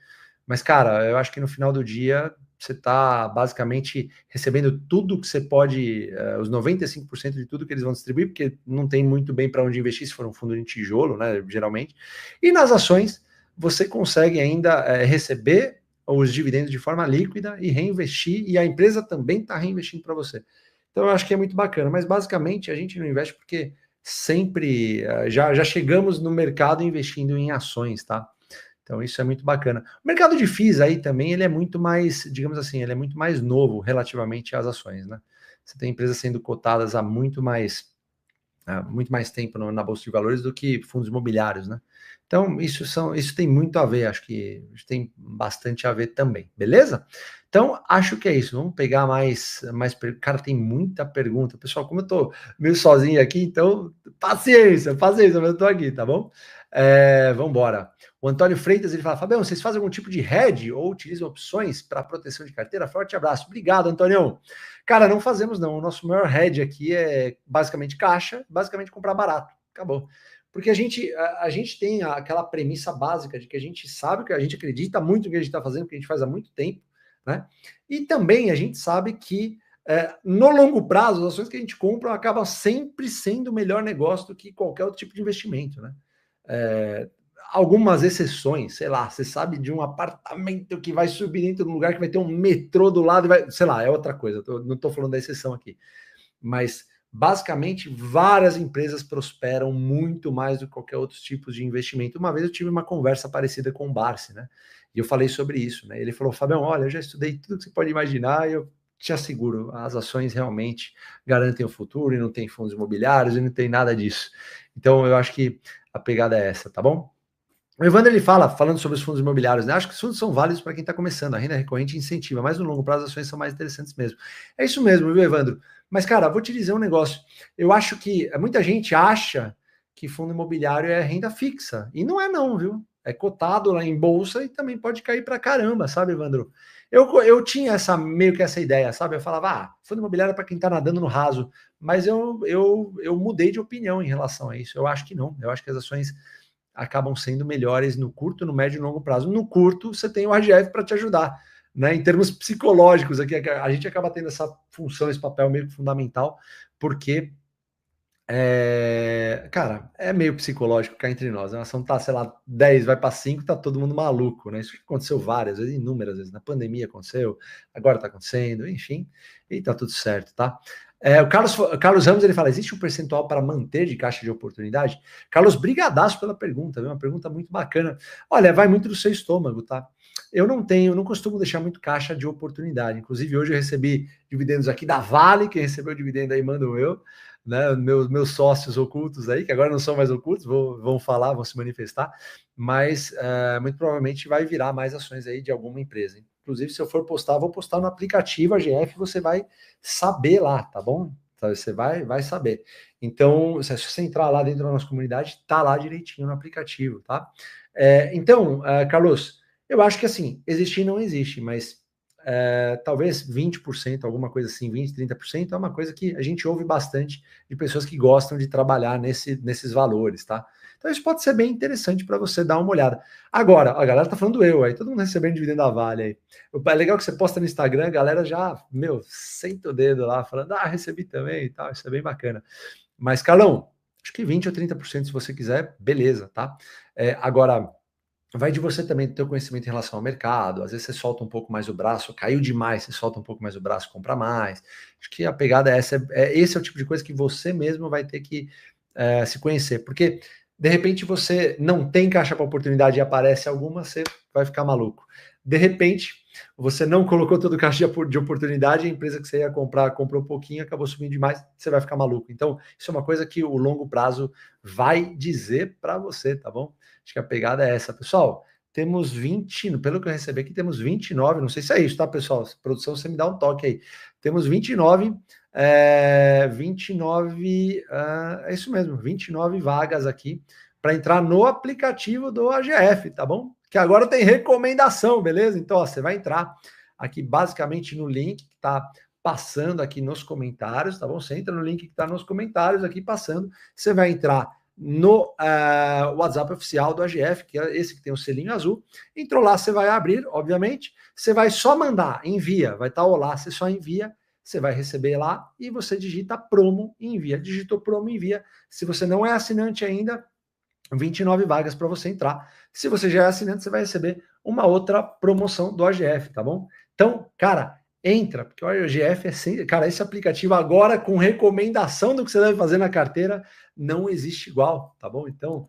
Mas, cara, eu acho que no final do dia você está basicamente recebendo tudo que você pode, os 95% de tudo que eles vão distribuir, porque não tem muito bem para onde investir se for um fundo de tijolo, né? Geralmente. E nas ações, você consegue ainda receber os dividendos de forma líquida e reinvestir, e a empresa também está reinvestindo para você. Então, eu acho que é muito bacana, mas basicamente a gente não investe porque sempre já chegamos no mercado investindo em ações, tá? Então, isso é muito bacana. O mercado de FIIs aí também, ele é muito mais, digamos assim, ele é muito mais novo relativamente às ações, né? Você tem empresas sendo cotadas há muito mais tempo na Bolsa de Valores do que fundos imobiliários, né? Então, isso tem muito a ver, acho que tem bastante a ver também, beleza? Então, acho que é isso. Vamos pegar mais. Cara, tem muita pergunta. Pessoal, como eu tô meio sozinho aqui, então, paciência, mas eu tô aqui, tá bom? Vamos embora. O Antônio Freitas, ele fala, Fabião, vocês fazem algum tipo de hedge ou utilizam opções para proteção de carteira? Forte abraço. Obrigado, Antônio. Cara, não fazemos não. O nosso maior hedge aqui é basicamente caixa, basicamente comprar barato. Acabou. Porque a gente tem aquela premissa básica de que a gente sabe, que a gente acredita muito no que a gente está fazendo, que a gente faz há muito tempo, né? E também a gente sabe que no longo prazo, as ações que a gente compra acabam sempre sendo o melhor negócio do que qualquer outro tipo de investimento, né? Algumas exceções, sei lá, você sabe de um apartamento que vai subir dentro de um lugar que vai ter um metrô do lado, e vai, sei lá, é outra coisa, não estou falando da exceção aqui, mas basicamente várias empresas prosperam muito mais do que qualquer outro tipo de investimento. Uma vez eu tive uma conversa parecida com o Barsi, né? E eu falei sobre isso, né? Ele falou, Fabião, olha, eu já estudei tudo que você pode imaginar e eu te asseguro, as ações realmente garantem o futuro e não tem fundos imobiliários e não tem nada disso. Então eu acho que a pegada é essa, tá bom? O Evandro, ele falando sobre os fundos imobiliários, né? Acho que os fundos são válidos para quem está começando. A renda recorrente incentiva, mas no longo prazo as ações são mais interessantes mesmo. É isso mesmo, viu, Evandro? Mas, cara, vou te dizer um negócio. Eu acho que muita gente acha que fundo imobiliário é renda fixa. E não é, não, viu? É cotado lá em bolsa e também pode cair para caramba, sabe, Evandro? Eu tinha meio que essa ideia, sabe? Eu falava, fundo imobiliário é para quem está nadando no raso. Mas eu mudei de opinião em relação a isso. Eu acho que não. Eu acho que as ações acabam sendo melhores no curto, no médio e no longo prazo. No curto, você tem o AGF para te ajudar, né? Em termos psicológicos, aqui a gente acaba tendo essa função, esse papel meio fundamental, porque cara, é meio psicológico cá entre nós. A ação tá, sei lá, 10, vai para 5, tá todo mundo maluco, né? Isso aconteceu várias vezes, inúmeras vezes. Na pandemia aconteceu, agora tá acontecendo, enfim, e tá tudo certo, tá? O Carlos Ramos, ele fala, existe um percentual para manter de caixa de oportunidade? Carlos, brigadaço pela pergunta, viu? Uma pergunta muito bacana. Olha, vai muito do seu estômago, tá? Eu não costumo deixar muito caixa de oportunidade. Inclusive, hoje eu recebi dividendos aqui da Vale, quem recebeu o dividendo aí manda eu, né? Meus sócios ocultos aí, que agora não são mais ocultos, vão falar, vão se manifestar, mas muito provavelmente vai virar mais ações aí de alguma empresa. Inclusive, se eu for postar, vou postar no aplicativo AGF, você vai saber lá, tá bom? Você vai saber. Então, se você entrar lá dentro da nossa comunidade, tá lá direitinho no aplicativo, tá? Então, Carlos, eu acho que assim, existir não existe, mas talvez 20%, alguma coisa assim, 20%, 30%, é uma coisa que a gente ouve bastante de pessoas que gostam de trabalhar nesses valores, tá? Então isso pode ser bem interessante para você dar uma olhada. Agora, a galera tá falando aí, todo mundo recebendo dividendo da Vale aí. É legal que você posta no Instagram, a galera já, senta o dedo lá, falando, recebi também e tal, isso é bem bacana. Mas, Carlão, acho que 20% ou 30% se você quiser, beleza, tá? Agora, vai de você também ter o conhecimento em relação ao mercado. Às vezes você solta um pouco mais o braço, caiu demais, você solta um pouco mais o braço, compra mais. Acho que a pegada é essa. Esse é o tipo de coisa que você mesmo vai ter que se conhecer. Porque, de repente, você não tem caixa para oportunidade e aparece alguma, você vai ficar maluco. De repente, você não colocou todo o caixa de oportunidade, a empresa que você ia comprar comprou um pouquinho, acabou subindo demais, você vai ficar maluco. Então, isso é uma coisa que o longo prazo vai dizer para você, tá bom? Acho que a pegada é essa. Pessoal, temos 20, pelo que eu recebi aqui, temos 29, não sei se é isso, tá, pessoal? Produção, você me dá um toque aí. Temos 29, 29, é isso mesmo, 29 vagas aqui para entrar no aplicativo do AGF, tá bom? Que agora tem recomendação, beleza? Então, ó, você vai entrar aqui basicamente no link que está passando aqui nos comentários, tá bom? Você entra no link que está nos comentários aqui passando, você vai entrar no WhatsApp oficial do AGF, que é esse que tem o selinho azul. Entrou lá, você vai abrir, obviamente, você vai só mandar, envia, vai estar olá, você só envia, você vai receber lá e você digita promo e envia. Digitou promo e envia. Se você não é assinante ainda, 29 vagas para você entrar. Se você já é assinante, você vai receber uma outra promoção do AGF, tá bom? Então, cara, entra, porque o AGF cara, esse aplicativo agora com recomendação do que você deve fazer na carteira não existe igual, tá bom? Então,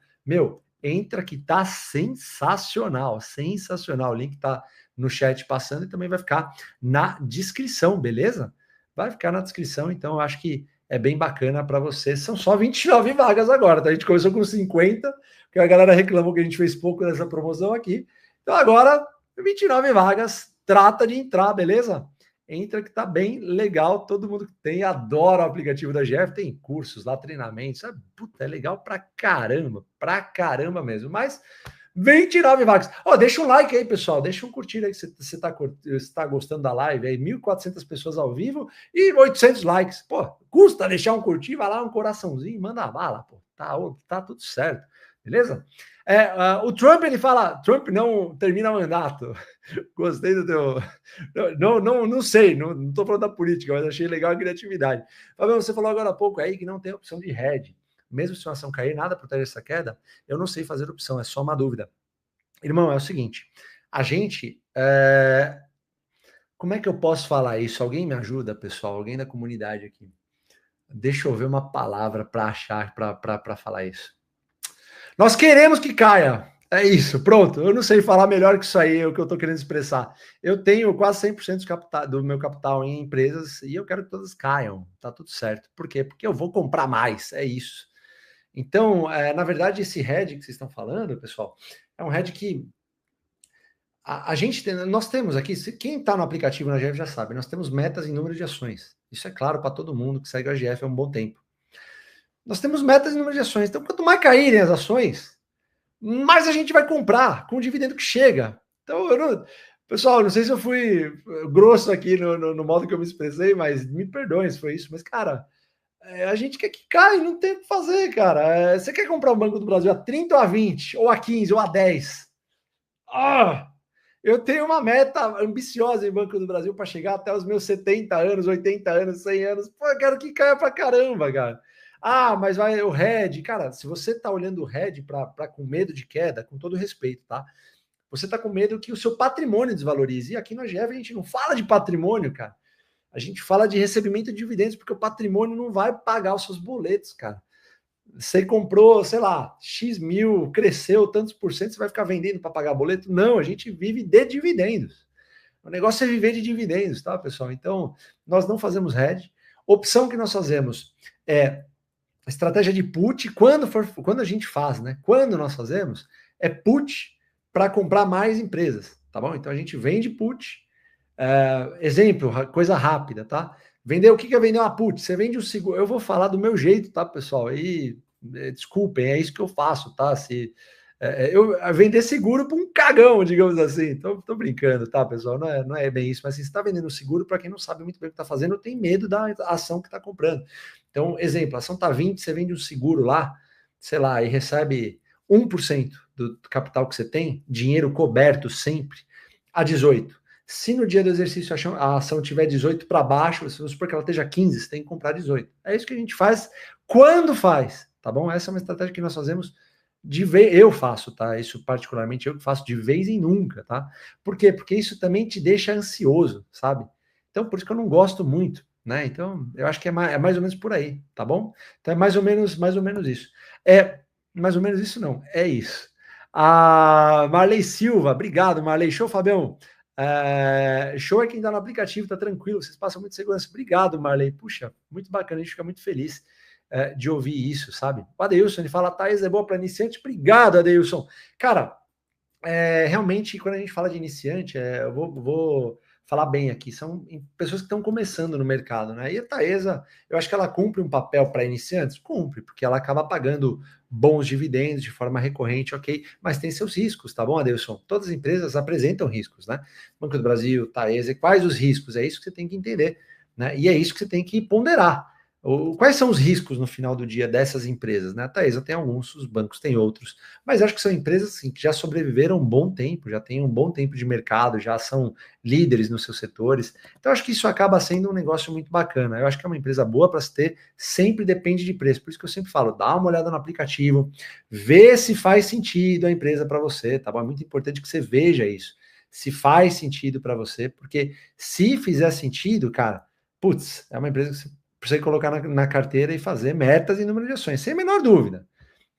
entra que tá sensacional, sensacional. O link tá no chat passando e também vai ficar na descrição, beleza? Vai ficar na descrição, então eu acho que é bem bacana para você. São só 29 vagas agora, tá? A gente começou com 50, porque a galera reclamou que a gente fez pouco nessa promoção aqui. Então agora, 29 vagas, trata de entrar, beleza? entra que tá bem legal. Todo mundo que tem adora o aplicativo da GF, tem cursos lá, treinamentos, sabe? Puta, é legal pra caramba mesmo. Mas 29 vagas. Ó, deixa um like aí, pessoal. Deixa um curtir aí se você tá gostando da live aí. 1.400 pessoas ao vivo e 800 likes. Pô, custa deixar um curtir, vai lá, um coraçãozinho, manda a bala, pô. Tá tudo certo, beleza? O Trump, ele fala, Trump não termina mandato. Gostei do teu... Não sei, não tô falando da política, mas achei legal a criatividade. Fabiano, você falou agora há pouco aí que não tem opção de hedge. Mesmo se uma ação cair, nada protege essa queda. Eu não sei fazer opção, é só uma dúvida. Irmão, é o seguinte, a gente... Como é que eu posso falar isso? Alguém me ajuda, pessoal? Alguém da comunidade aqui? Deixa eu ver uma palavra para achar, para falar isso. Nós queremos que caia. É isso, pronto. Eu não sei falar melhor que isso aí, é o que eu estou querendo expressar. Eu tenho quase 100% do meu capital em empresas e eu quero que todas caiam. Tá tudo certo. Por quê? Porque eu vou comprar mais. É isso. Então, na verdade, esse hedge que vocês estão falando, pessoal, é um hedge que a gente tem, nós temos aqui, quem está no aplicativo na GF já sabe, nós temos metas em número de ações. Isso é claro para todo mundo que segue a GF há um bom tempo. Nós temos metas em número de ações. Então, quanto mais caírem as ações, mais a gente vai comprar com o dividendo que chega. Então, pessoal, não sei se eu fui grosso aqui no modo que eu me expressei, mas me perdoem se foi isso. Mas, cara, a gente quer que caia, não tem o que fazer, cara. Você quer comprar o Banco do Brasil a 30 ou a 20, ou a 15, ou a 10? Eu tenho uma meta ambiciosa em Banco do Brasil para chegar até os meus 70 anos, 80 anos, 100 anos. Pô, eu quero que caia para caramba, cara. Mas vai o RED. Cara, se você tá olhando o RED para com medo de queda, com todo respeito, tá? Você tá com medo que o seu patrimônio desvalorize. E aqui no GF a gente não fala de patrimônio, cara. A gente fala de recebimento de dividendos, porque o patrimônio não vai pagar os seus boletos, cara. Você comprou, sei lá, X mil, cresceu tantos por cento, você vai ficar vendendo para pagar boleto? Não, a gente vive de dividendos. O negócio é viver de dividendos, tá, pessoal? Então, nós não fazemos hedge. Opção que nós fazemos é estratégia de put, quando a gente faz, né? Quando nós fazemos, é put para comprar mais empresas, tá bom? Então a gente vende put. Exemplo, coisa rápida, tá? Vender, o que é vender uma put? Você vende o seguro. Eu vou falar do meu jeito, tá, pessoal? E desculpem, é isso que eu faço, tá? Eu vender seguro para um cagão, digamos assim. Tô brincando, tá, pessoal? Não é bem isso, mas assim, você está vendendo seguro para quem não sabe muito bem o que está fazendo, tem medo da ação que está comprando. Então, exemplo, a ação tá 20, você vende um seguro lá, sei lá, e recebe 1% do capital que você tem, dinheiro coberto sempre, a 18. Se no dia do exercício a ação tiver 18 para baixo, vamos supor que ela esteja 15, você tem que comprar 18. É isso que a gente faz quando faz, tá bom? Essa é uma estratégia que nós fazemos de vez, eu faço, tá? Isso particularmente eu que faço de vez em nunca, tá? Por quê? Porque isso também te deixa ansioso, sabe? Então, por isso que eu não gosto muito, né? Então, eu acho que é mais ou menos por aí, tá bom? Então é mais ou menos isso. Mais ou menos isso não, é isso. A Marley Silva, obrigado, Marley. Show, Fabião. Show é quem dá no aplicativo, tá tranquilo, vocês passam muito segurança. Obrigado, Marley. Puxa, muito bacana, a gente fica muito feliz de ouvir isso, sabe? O Adeilson, ele fala, Thaís é boa para iniciante. Obrigado, Adeilson. Cara, realmente, quando a gente fala de iniciante, eu vou falar bem aqui, são pessoas que estão começando no mercado, né? E a Taesa, eu acho que ela cumpre um papel para iniciantes? Cumpre, porque ela acaba pagando bons dividendos de forma recorrente, ok, mas tem seus riscos, tá bom, Adelson? Todas as empresas apresentam riscos, né? Banco do Brasil, Taesa, quais os riscos? É isso que você tem que entender, né? E é isso que você tem que ponderar. Quais são os riscos no final do dia dessas empresas? Né? A Taesa tem alguns, os bancos têm outros, mas acho que são empresas assim, que já sobreviveram um bom tempo, já têm um bom tempo de mercado, já são líderes nos seus setores. Então, acho que isso acaba sendo um negócio muito bacana. Eu acho que é uma empresa boa para se ter, sempre depende de preço. Por isso que eu sempre falo, dá uma olhada no aplicativo, vê se faz sentido a empresa para você, tá bom? É muito importante que você veja isso, se faz sentido para você, porque se fizer sentido, cara, putz, é uma empresa que você precisa colocar na carteira e fazer metas e número de ações, sem a menor dúvida,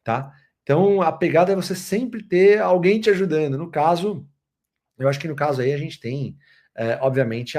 tá? Então, a pegada é você sempre ter alguém te ajudando. No caso, eu acho que no caso aí a gente tem, obviamente,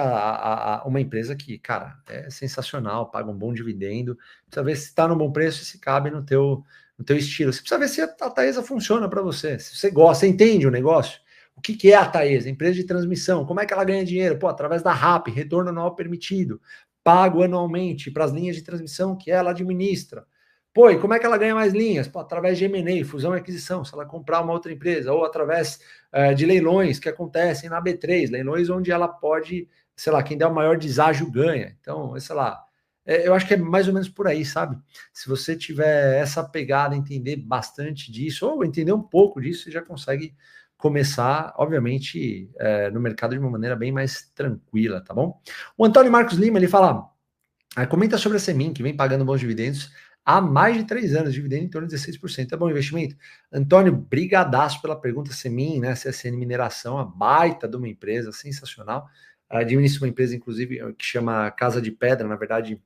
uma empresa que, cara, é sensacional, paga um bom dividendo, precisa ver se está no bom preço e se cabe no teu estilo. Você precisa ver se a Taesa funciona para você, se você gosta, você entende o negócio. O que é a Taesa? Empresa de transmissão. Como é que ela ganha dinheiro? Pô, através da RAP, retorno anual permitido, pago anualmente para as linhas de transmissão que ela administra. Pô, e como é que ela ganha mais linhas? Pô, através de M&A, fusão e aquisição, se ela comprar uma outra empresa, ou através de leilões que acontecem na B3, leilões onde ela pode, sei lá, quem der o maior deságio ganha. Então, sei lá, eu acho que é mais ou menos por aí, sabe? Se você tiver essa pegada, entender bastante disso, ou entender um pouco disso, você já consegue começar, obviamente, no mercado de uma maneira bem mais tranquila, tá bom? O Antônio Marcos Lima, ele fala, comenta sobre a Semin, que vem pagando bons dividendos há mais de 3 anos, dividendo em torno de 16%. É bom investimento? Antônio, brigadaço pela pergunta. Semin, né, CSN Mineração, a baita de uma empresa, sensacional. Administra uma empresa, inclusive, que chama Casa de Pedra, na verdade,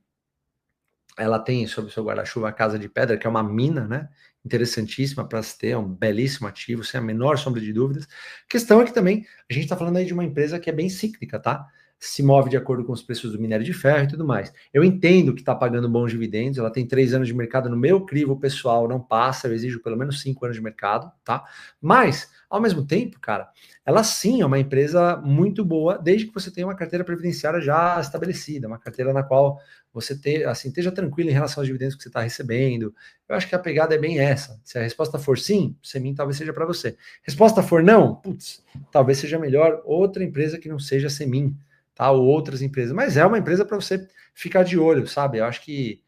ela tem sob o seu guarda-chuva a Casa de Pedra, que é uma mina, né? Interessantíssima para se ter, é um belíssimo ativo, sem a menor sombra de dúvidas. A questão é que também a gente está falando aí de uma empresa que é bem cíclica, tá? Se move de acordo com os preços do minério de ferro e tudo mais. Eu entendo que está pagando bons dividendos, ela tem 3 anos de mercado, no meu crivo pessoal não passa, eu exijo pelo menos 5 anos de mercado, tá? Mas, ao mesmo tempo, cara, ela sim é uma empresa muito boa, desde que você tenha uma carteira previdenciária já estabelecida, uma carteira na qual você esteja tranquilo em relação aos dividendos que você está recebendo. Eu acho que a pegada é bem essa. Se a resposta for sim, Semin talvez seja para você. Resposta for não, putz, talvez seja melhor outra empresa que não seja Semin, tá? Ou outras empresas. Mas é uma empresa para você ficar de olho, sabe? Eu acho que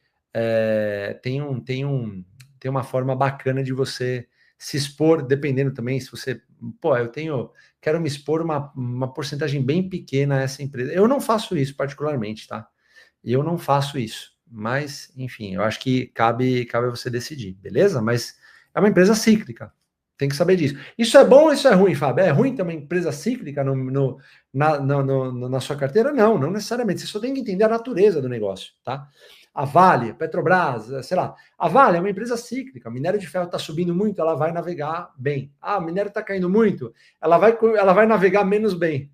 tem uma forma bacana de você se expor, dependendo também, se você, quero me expor uma porcentagem bem pequena a essa empresa. Eu não faço isso particularmente, tá? Eu não faço isso, mas, enfim, eu acho que cabe a você decidir, beleza? Mas é uma empresa cíclica, tem que saber disso. Isso é bom ou isso é ruim, Fábio? É ruim ter uma empresa cíclica na sua carteira? Não, não necessariamente. Você só tem que entender a natureza do negócio, tá? A Vale, Petrobras, sei lá. A Vale é uma empresa cíclica. O minério de ferro está subindo muito, ela vai navegar bem. Ah, o minério está caindo muito, ela vai navegar menos bem.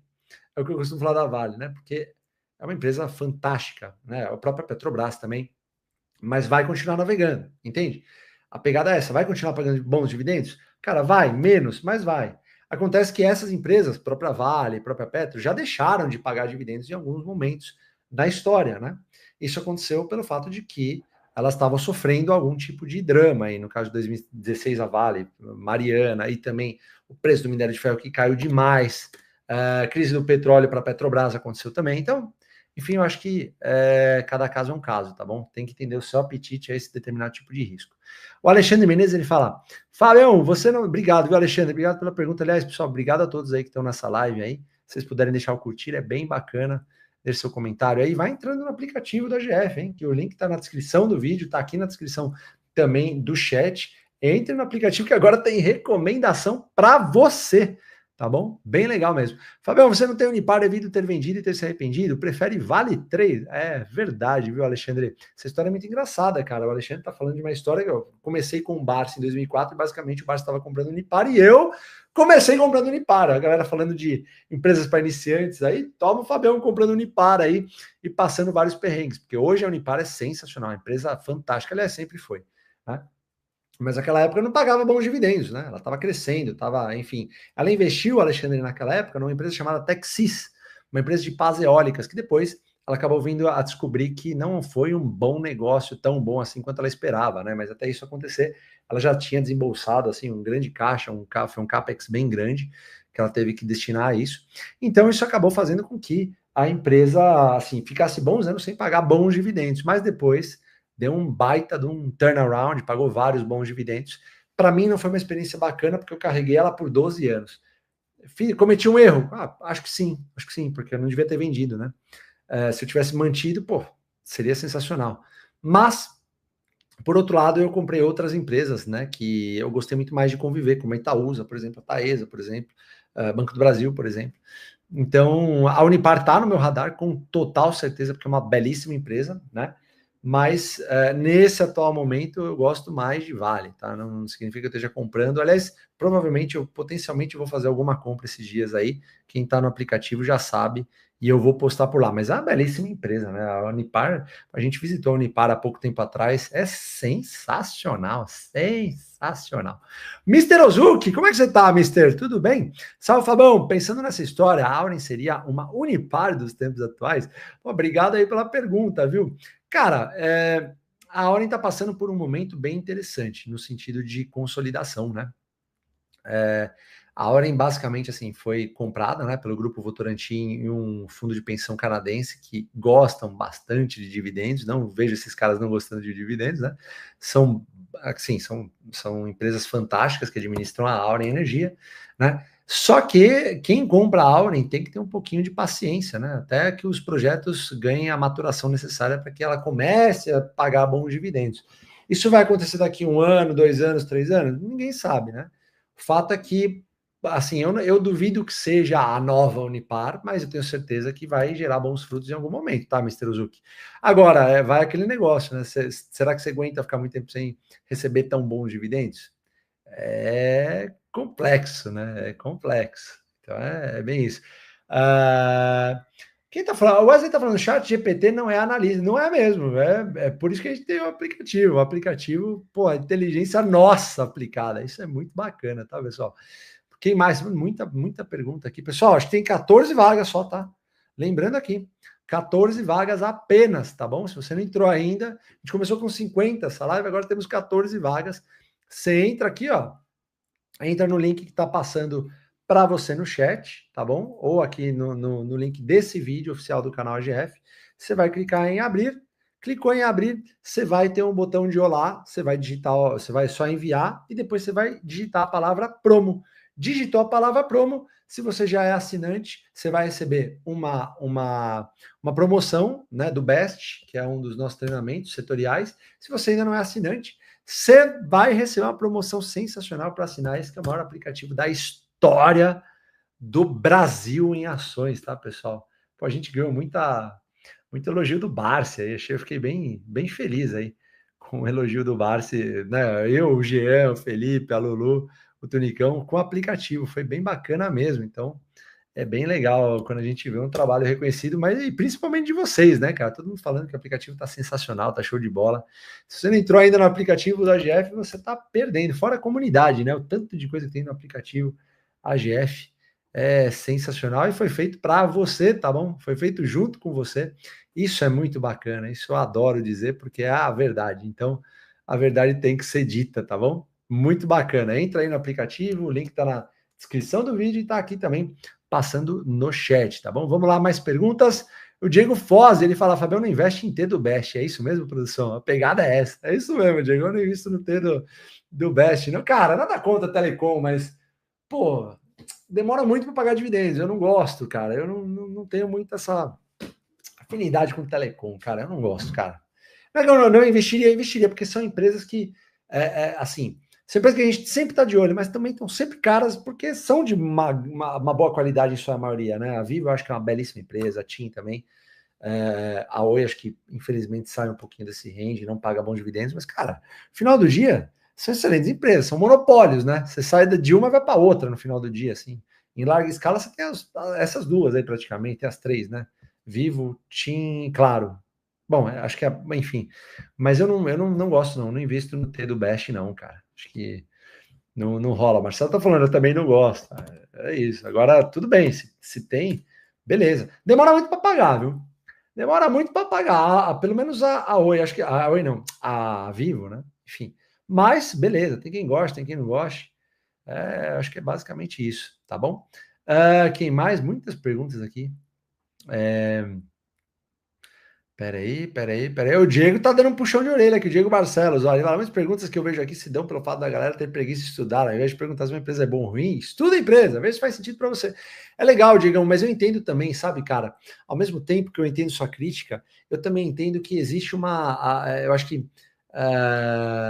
É o que eu costumo falar da Vale, né? Porque é uma empresa fantástica, né? A própria Petrobras também, mas vai continuar navegando, entende? A pegada é essa, vai continuar pagando bons dividendos? Cara, vai, menos, mas vai. Acontece que essas empresas, própria Vale, própria Petro, já deixaram de pagar dividendos em alguns momentos da história, né? Isso aconteceu pelo fato de que elas estavam sofrendo algum tipo de drama aí, no caso de 2016 a Vale, Mariana, e também o preço do minério de ferro que caiu demais, a crise do petróleo para a Petrobras aconteceu também, então enfim, eu acho que cada caso é um caso, tá bom? Tem que entender o seu apetite a esse determinado tipo de risco. O Alexandre Menezes, ele fala, Fabião, você não... Obrigado, viu, Alexandre? Obrigado pela pergunta. Aliás, pessoal, obrigado a todos aí que estão nessa live aí. Se vocês puderem deixar o curtir, é bem bacana. Deixe seu comentário aí. Vai entrando no aplicativo da GF, hein? Que o link está na descrição do vídeo, está aqui na descrição também do chat. Entre no aplicativo que agora tem recomendação para você. Tá bom? Bem legal mesmo. Fabião, você não tem Unipar devido ter vendido e ter se arrependido? Prefere Vale 3? É verdade, viu, Alexandre? Essa história é muito engraçada, cara. O Alexandre tá falando de uma história que eu comecei com o Barça em 2004 e basicamente o Barça estava comprando Unipar e eu comecei comprando Unipar. A galera falando de empresas para iniciantes aí, toma o Fabião comprando Unipar aí e passando vários perrengues, porque hoje a Unipar é sensacional, uma empresa fantástica, aliás, sempre foi, né? Mas naquela época não pagava bons dividendos, né? Ela estava crescendo, estava, enfim. Ela investiu, Alexandre, naquela época, numa empresa chamada Texis, uma empresa de pás eólicas, que depois ela acabou vindo a descobrir que não foi um bom negócio, tão bom assim quanto ela esperava, né? Mas até isso acontecer, ela já tinha desembolsado assim um grande caixa, foi um capex bem grande que ela teve que destinar a isso. Então isso acabou fazendo com que a empresa assim ficasse bons anos sem pagar bons dividendos, mas depois deu um baita de um turnaround, pagou vários bons dividendos. Para mim não foi uma experiência bacana, porque eu carreguei ela por 12 anos. Cometi um erro? Acho que sim, porque eu não devia ter vendido, né? Se eu tivesse mantido, seria sensacional. Mas, por outro lado, eu comprei outras empresas, né, que eu gostei muito mais de conviver, como a Itaúsa, por exemplo, a Taesa, por exemplo, Banco do Brasil, por exemplo. Então, a Unipar está no meu radar com total certeza, porque é uma belíssima empresa, né? mas nesse atual momento eu gosto mais de Vale, tá? Não significa que eu esteja comprando. Aliás, provavelmente eu potencialmente vou fazer alguma compra esses dias aí. Quem está no aplicativo já sabe e eu vou postar por lá. Mas é uma belíssima empresa, né? A Unipar, a gente visitou a Unipar há pouco tempo atrás, é sensacional, sensacional. Mister Ozuki, como é que você tá, Mister? Tudo bem? Salve, Fabão. Pensando nessa história, a Auren seria uma Unipar dos tempos atuais? Pô, obrigado aí pela pergunta, viu? Cara, a Auren está passando por um momento bem interessante, no sentido de consolidação, né? A Auren basicamente assim foi comprada, né, pelo grupo Votorantim e um fundo de pensão canadense que gostam bastante de dividendos. Não vejo esses caras não gostando de dividendos, né? São assim, são empresas fantásticas que administram a Auren Energia, né? Só que quem compra a Auren tem que ter um pouquinho de paciência, né? Até que os projetos ganhem a maturação necessária para que ela comece a pagar bons dividendos. Isso vai acontecer daqui 1 ano, 2 anos, 3 anos? Ninguém sabe, né? O fato é que, assim, eu duvido que seja a nova Unipar, mas eu tenho certeza que vai gerar bons frutos em algum momento, tá, Mr. Uzuki? Agora, vai aquele negócio, né? Será que você aguenta ficar muito tempo sem receber tão bons dividendos? É complexo, né? É complexo. Então, é bem isso. Ah, quem tá falando? O Wesley tá falando, chat GPT não é analista. Não é mesmo. É por isso que a gente tem o aplicativo. O aplicativo, pô, a inteligência nossa aplicada. Isso é muito bacana, tá, pessoal? Quem mais? Muita pergunta aqui. Pessoal, acho que tem 14 vagas só, tá? Lembrando aqui, 14 vagas apenas, tá bom? Se você não entrou ainda, a gente começou com 50 essa live, agora temos 14 vagas. Você entra aqui, ó, entra no link que está passando para você no chat, tá bom? Ou aqui no link desse vídeo oficial do canal AGF. Você vai clicar em abrir. Clicou em abrir, você vai ter um botão de olá, você vai digitar, você vai só enviar e depois você vai digitar a palavra promo. Digitou a palavra promo, se você já é assinante, você vai receber uma promoção, né, do Best, que é um dos nossos treinamentos setoriais. Se você ainda não é assinante, você vai receber uma promoção sensacional para assinar esse que é o maior aplicativo da história do Brasil em ações, tá, pessoal? Pô, a gente ganhou muito elogio do Barsi aí, eu fiquei bem feliz aí com o elogio do Barsi, né? Eu, o Jean, o Felipe, a Lulu, o Tunicão, com o aplicativo, foi bem bacana mesmo, então é bem legal quando a gente vê um trabalho reconhecido, mas e principalmente de vocês, né, cara? Todo mundo falando que o aplicativo tá sensacional, tá show de bola. Se você não entrou ainda no aplicativo da AGF, você tá perdendo, fora a comunidade, né? O tanto de coisa que tem no aplicativo AGF é sensacional e foi feito para você, tá bom? Foi feito junto com você. Isso é muito bacana, isso eu adoro dizer, porque é a verdade. Então, a verdade tem que ser dita, tá bom? Muito bacana. Entra aí no aplicativo, o link tá na descrição do vídeo e tá aqui também passando no chat, tá bom? Vamos lá, mais perguntas. O Diego Foz, ele fala, Fabião não investe em T do Best, é isso mesmo, produção? A pegada é essa. É isso mesmo, Diego, eu não invisto no T do Best. Não, cara, nada contra a Telecom, mas, pô, demora muito para pagar dividendos. Eu não gosto, cara. Eu não tenho muito essa afinidade com Telecom, cara. Eu não gosto, cara. Não é que eu não investiria, porque são empresas que, assim, são empresas que a gente sempre está de olho, mas também estão sempre caras, porque são de uma boa qualidade em sua maioria, né? A Vivo eu acho que é uma belíssima empresa, a TIM também. A Oi acho que, infelizmente, sai um pouquinho desse range, não paga bons dividendos, mas, cara, no final do dia, são excelentes empresas, são monopólios, né? Você sai de uma e vai para outra no final do dia, assim. Em larga escala, você tem essas duas aí, praticamente, as três, né? Vivo, TIM, Claro. Bom, acho que enfim. Mas eu não gosto, não invisto no T do Best, não, cara. Acho que não rola. Marcelo tá falando, eu também não gosto. É isso. Agora, tudo bem, se tem, beleza. Demora muito para pagar, viu? Demora muito para pagar. Pelo menos a Oi, acho que a Oi não, a Vivo, né? Enfim. Mas, beleza, tem quem gosta, tem quem não goste. Acho que é basicamente isso, tá bom? Quem mais? Muitas perguntas aqui. Peraí. O Diego tá dando um puxão de orelha aqui, o Diego Barcelos. Olha, algumas perguntas que eu vejo aqui se dão pelo fato da galera ter preguiça de estudar. Ao invés de perguntar se uma empresa é bom ou ruim, estuda a empresa, vê se faz sentido para você. É legal, Diego, mas eu entendo também, sabe, cara? Ao mesmo tempo que eu entendo sua crítica, eu também entendo que existe eu acho que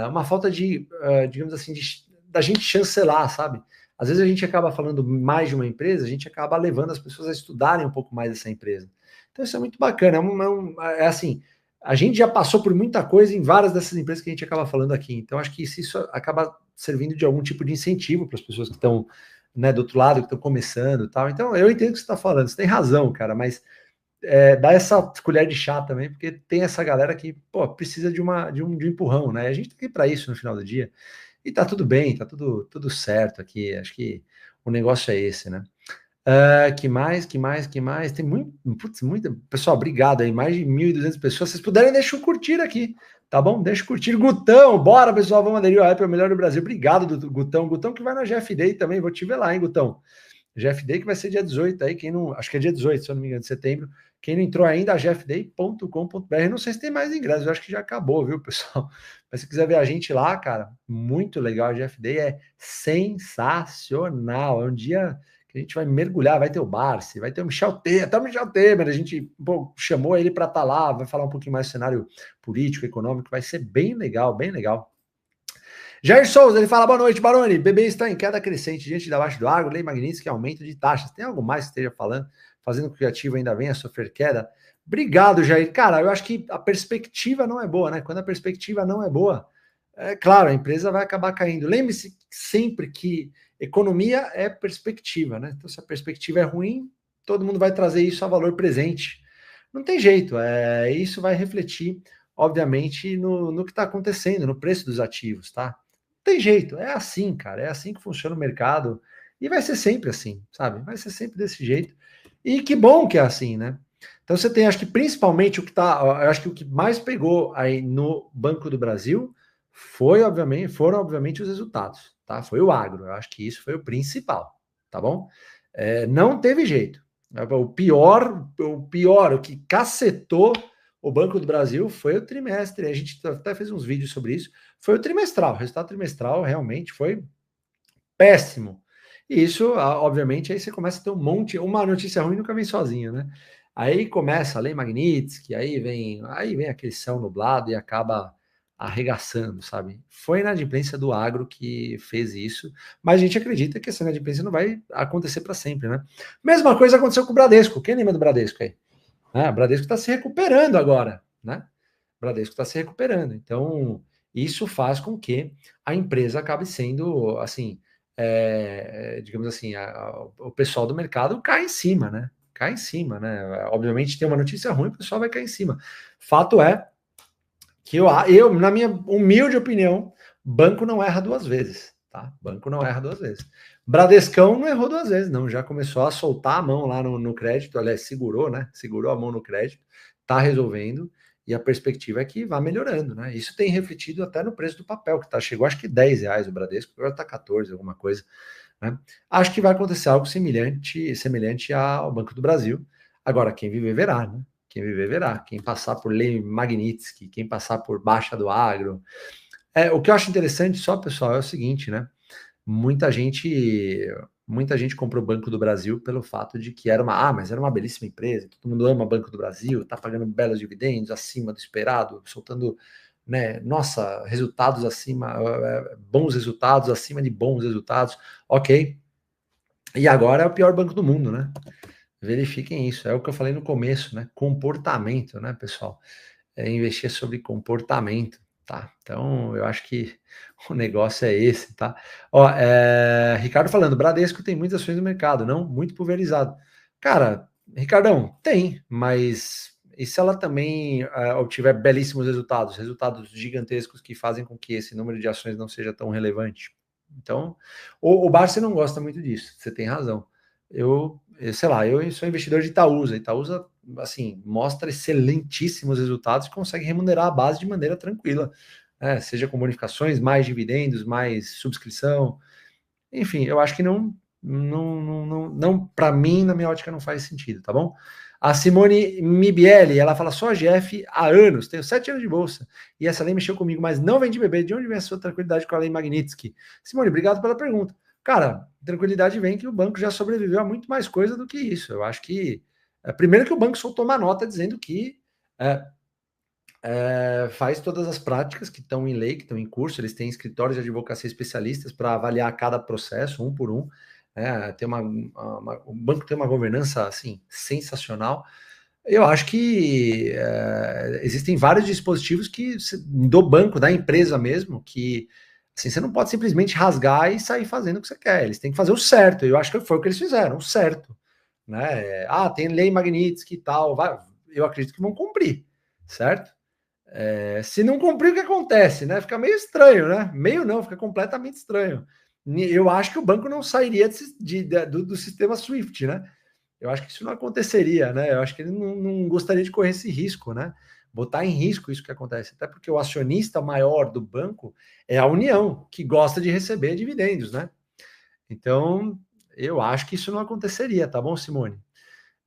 uma falta de, digamos assim, da gente chancelar, sabe? Às vezes a gente acaba falando mais de uma empresa, a gente acaba levando as pessoas a estudarem um pouco mais essa empresa. Então isso é muito bacana, é assim, a gente já passou por muita coisa em várias dessas empresas que a gente acaba falando aqui. Então, acho que isso acaba servindo de algum tipo de incentivo para as pessoas que estão, né, do outro lado, que estão começando e tal. Então, eu entendo o que você está falando, você tem razão, cara, mas dá essa colher de chá também, porque tem essa galera que, pô, precisa de um empurrão, né? A gente tá aqui para isso no final do dia. E tá tudo bem, tá tudo certo aqui. Acho que o negócio é esse, né? Que mais? Tem muito, putz, muita. Pessoal, obrigado aí, mais de 1.200 pessoas. Se vocês puderem, deixa eu curtir aqui, tá bom? Deixa eu curtir. Gutão, bora, pessoal, vamos aderir ao App, é o melhor do Brasil. Obrigado, Gutão. Gutão que vai na GF Day também, vou te ver lá, hein, Gutão? GF Day que vai ser dia 18 aí, quem não, acho que é dia 18, se eu não me engano, de setembro. Quem não entrou ainda, gfday.com.br. Não sei se tem mais ingressos, eu acho que já acabou, viu, pessoal? Mas se quiser ver a gente lá, cara, muito legal. A GF Day é sensacional. É um dia que a gente vai mergulhar, vai ter o Barsi, vai ter o Michel Temer, até o Michel Temer, a gente chamou ele para estar lá, vai falar um pouquinho mais do cenário político, econômico, vai ser bem legal, bem legal. Jair Souza, ele fala, boa noite, Baroni, BB está em queda crescente diante da baixa do agro, lei Magnitsky, aumento de taxas. Tem algo mais que esteja falando, fazendo com que o ativo ainda venha a sofrer queda? Obrigado, Jair. Cara, eu acho que a perspectiva não é boa, né? Quando a perspectiva não é boa, é claro, a empresa vai acabar caindo. Lembre-se sempre que economia é perspectiva, né? Então, se a perspectiva é ruim, todo mundo vai trazer isso a valor presente. Não tem jeito, isso vai refletir, obviamente, no que está acontecendo, no preço dos ativos, tá? Tem jeito, é assim, cara, é assim que funciona o mercado e vai ser sempre assim, sabe? Vai ser sempre desse jeito. E que bom que é assim, né? Então você tem, acho que principalmente o que tá, eu acho que o que mais pegou aí no Banco do Brasil foram obviamente os resultados, tá? Foi o agro, eu acho que isso foi o principal, tá bom? Não teve jeito. O que cacetou o Banco do Brasil foi o trimestre. A gente até fez uns vídeos sobre isso. Foi o trimestral. O resultado trimestral realmente foi péssimo. E isso, obviamente, aí você começa a ter um monte. Uma notícia ruim nunca vem sozinha, né? Aí começa a lei Magnitsky, aí vem aquele céu nublado e acaba arregaçando, sabe? Foi a inadimplência do agro que fez isso, mas a gente acredita que essa inadimplência não vai acontecer para sempre, né? Mesma coisa aconteceu com o Bradesco. Quem lembra do Bradesco aí? O Bradesco está se recuperando agora, né? O Bradesco está se recuperando. Então, isso faz com que a empresa acabe sendo, assim, digamos assim, o pessoal do mercado cai em cima, né? Cai em cima, né? Obviamente tem uma notícia ruim, o pessoal vai cair em cima. Fato é que na minha humilde opinião, banco não erra duas vezes, tá? Banco não erra duas vezes. Bradescão não errou duas vezes, não. Já começou a soltar a mão lá no crédito, aliás, segurou, né? Segurou a mão no crédito, tá resolvendo, e a perspectiva é que vá melhorando, né? Isso tem refletido até no preço do papel, que chegou acho que R$10 o Bradesco, agora tá 14, alguma coisa, né? Acho que vai acontecer algo semelhante ao Banco do Brasil. Agora, quem viver verá, né? Quem viver verá. Quem passar por lei Magnitsky, quem passar por baixa do agro. O que eu acho interessante só, pessoal, é o seguinte, né? Muita gente comprou o Banco do Brasil pelo fato de que mas era uma belíssima empresa, todo mundo ama o Banco do Brasil, tá pagando belos dividendos acima do esperado, soltando, né, nossa, resultados acima, bons resultados acima de bons resultados, ok. E agora é o pior banco do mundo, né? Verifiquem isso, é o que eu falei no começo, né? Comportamento, né, pessoal? Investir sobre comportamento, tá? Então, eu acho que o negócio é esse, tá? Ó, Ricardo falando, Bradesco tem muitas ações no mercado, não? Muito pulverizado. Cara, Ricardão, tem, mas e se ela também obtiver belíssimos resultados gigantescos que fazem com que esse número de ações não seja tão relevante? Então, o Barça não gosta muito disso, você tem razão. Sei lá, eu sou investidor de Itaúsa. Itaúsa, assim, mostra excelentíssimos resultados e consegue remunerar a base de maneira tranquila, né? Seja com bonificações, mais dividendos, mais subscrição. Enfim, eu acho que não para mim, na minha ótica, não faz sentido, tá bom? A Simone Mibielli, ela fala, só a GF há anos, tenho 7 anos de bolsa, e essa lei mexeu comigo, mas não vem de bebê. De onde vem a sua tranquilidade com a lei Magnitsky? Simone, obrigado pela pergunta. Cara, tranquilidade vem que o banco já sobreviveu a muito mais coisa do que isso. Eu acho que, primeiro que o banco soltou uma nota dizendo que faz todas as práticas que estão em lei, que estão em curso, eles têm escritórios de advocacia especialistas para avaliar cada processo, um por um. O banco tem uma governança assim sensacional. Eu acho que existem vários dispositivos do banco, da empresa mesmo, que assim, você não pode simplesmente rasgar e sair fazendo o que você quer. Eles têm que fazer o certo. Eu acho que foi o que eles fizeram, o certo. Né? Tem lei Magnitsky e tal. Eu acredito que vão cumprir, certo? Se não cumprir, o que acontece? Né? Fica meio estranho, né? Meio não, fica completamente estranho. Eu acho que o banco não sairia do sistema SWIFT, né? Eu acho que isso não aconteceria, né? Eu acho que ele não gostaria de correr esse risco, né? Botar em risco isso que acontece. Até porque o acionista maior do banco é a União, que gosta de receber dividendos, né? Então, eu acho que isso não aconteceria, tá bom, Simone?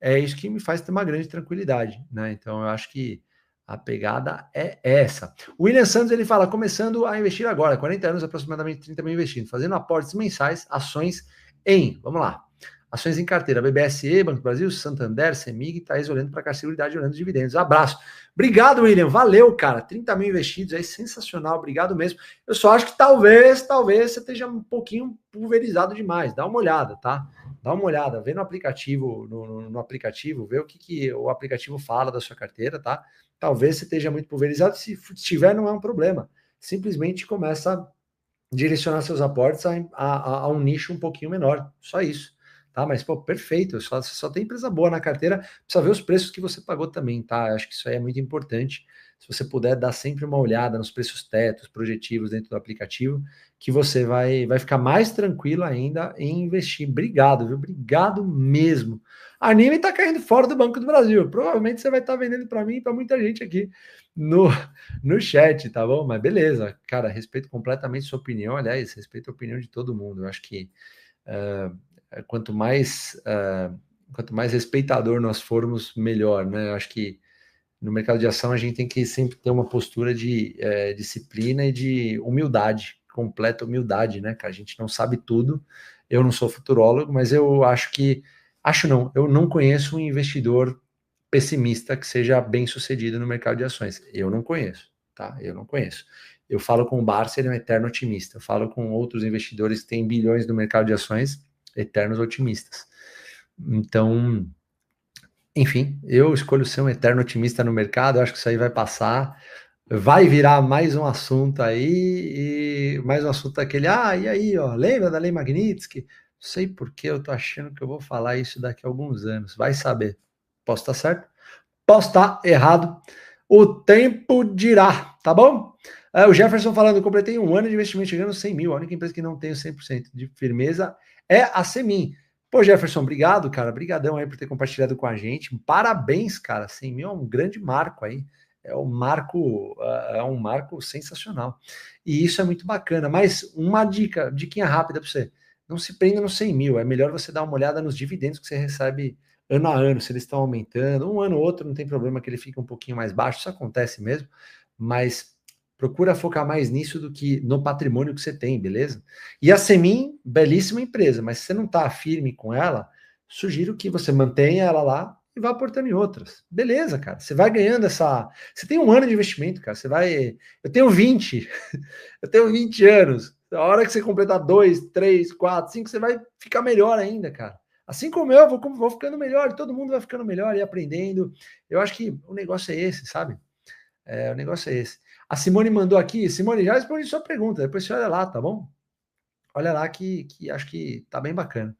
É isso que me faz ter uma grande tranquilidade, né? Então, eu acho que a pegada é essa. O William Santos, ele fala, começando a investir agora, 40 anos, aproximadamente 30 mil investindo, fazendo aportes mensais, ações vamos lá, ações em carteira, BBSE, Banco do Brasil, Santander, Semig, Thaís olhando para a Seguridade, olhando dividendos. Abraço. Obrigado, William. Valeu, cara. 30 mil investidos aí, sensacional. Obrigado mesmo. Eu só acho que talvez você esteja um pouquinho pulverizado demais. Dá uma olhada, tá? Dá uma olhada, vê no aplicativo, no aplicativo, vê o que o aplicativo fala da sua carteira, tá? Talvez você esteja muito pulverizado. Se estiver, não é um problema. Simplesmente começa a direcionar seus aportes a um nicho um pouquinho menor. Só isso. Tá, mas, pô, perfeito. Só tem empresa boa na carteira. Precisa ver os preços que você pagou também, tá? Eu acho que isso aí é muito importante. Se você puder dar sempre uma olhada nos preços tetos, projetivos dentro do aplicativo, que você vai ficar mais tranquilo ainda em investir. Obrigado, viu? Obrigado mesmo. A Anime tá caindo fora do Banco do Brasil. Provavelmente você vai estar vendendo para mim e para muita gente aqui no chat, tá bom? Mas beleza, cara, respeito completamente sua opinião. Aliás, respeito a opinião de todo mundo. Eu acho que quanto mais respeitador nós formos, melhor, né? Eu acho que no mercado de ação a gente tem que sempre ter uma postura de disciplina e de humildade, completa humildade, né? Que a gente não sabe tudo. Eu não sou futurólogo, mas eu eu não conheço um investidor pessimista que seja bem sucedido no mercado de ações. Eu não conheço, tá? Eu não conheço. Eu falo com o Barça, ele é um eterno otimista. Eu falo com outros investidores que têm bilhões no mercado de ações, eternos otimistas. Então, enfim, eu escolho ser um eterno otimista no mercado, eu acho que isso aí vai passar, vai virar mais um assunto aí, e mais um assunto daquele, e aí, ó, lembra da Lei Magnitsky? Não sei por que eu tô achando que eu vou falar isso daqui a alguns anos, vai saber. Posso estar certo? Posso estar errado. O tempo dirá, tá bom? O Jefferson falando, completei um ano de investimento chegando a 100 mil, a única empresa que não tem o 100% de firmeza é a Semin. Pô, Jefferson, obrigado, cara. Obrigadão aí por ter compartilhado com a gente. Parabéns, cara. 100 mil é um grande marco aí. É um marco sensacional. E isso é muito bacana. Mas uma diquinha rápida para você. Não se prenda nos 100 mil. É melhor você dar uma olhada nos dividendos que você recebe ano a ano, se eles estão aumentando. Um ano ou outro não tem problema que ele fique um pouquinho mais baixo. Isso acontece mesmo. Mas procura focar mais nisso do que no patrimônio que você tem, beleza? E a Semin, belíssima empresa, mas se você não está firme com ela, sugiro que você mantenha ela lá e vá aportando em outras. Beleza, cara. Você vai ganhando essa. Você tem um ano de investimento, cara. Você vai. Eu tenho 20. Eu tenho 20 anos. A hora que você completar 2, 3, 4, 5, você vai ficar melhor ainda, cara. Assim como eu, vou ficando melhor, todo mundo vai ficando melhor e aprendendo. Eu acho que o negócio é esse, sabe? O negócio é esse. A Simone mandou aqui. Simone, já respondi sua pergunta. Depois você olha lá, tá bom? Olha lá que acho que tá bem bacana.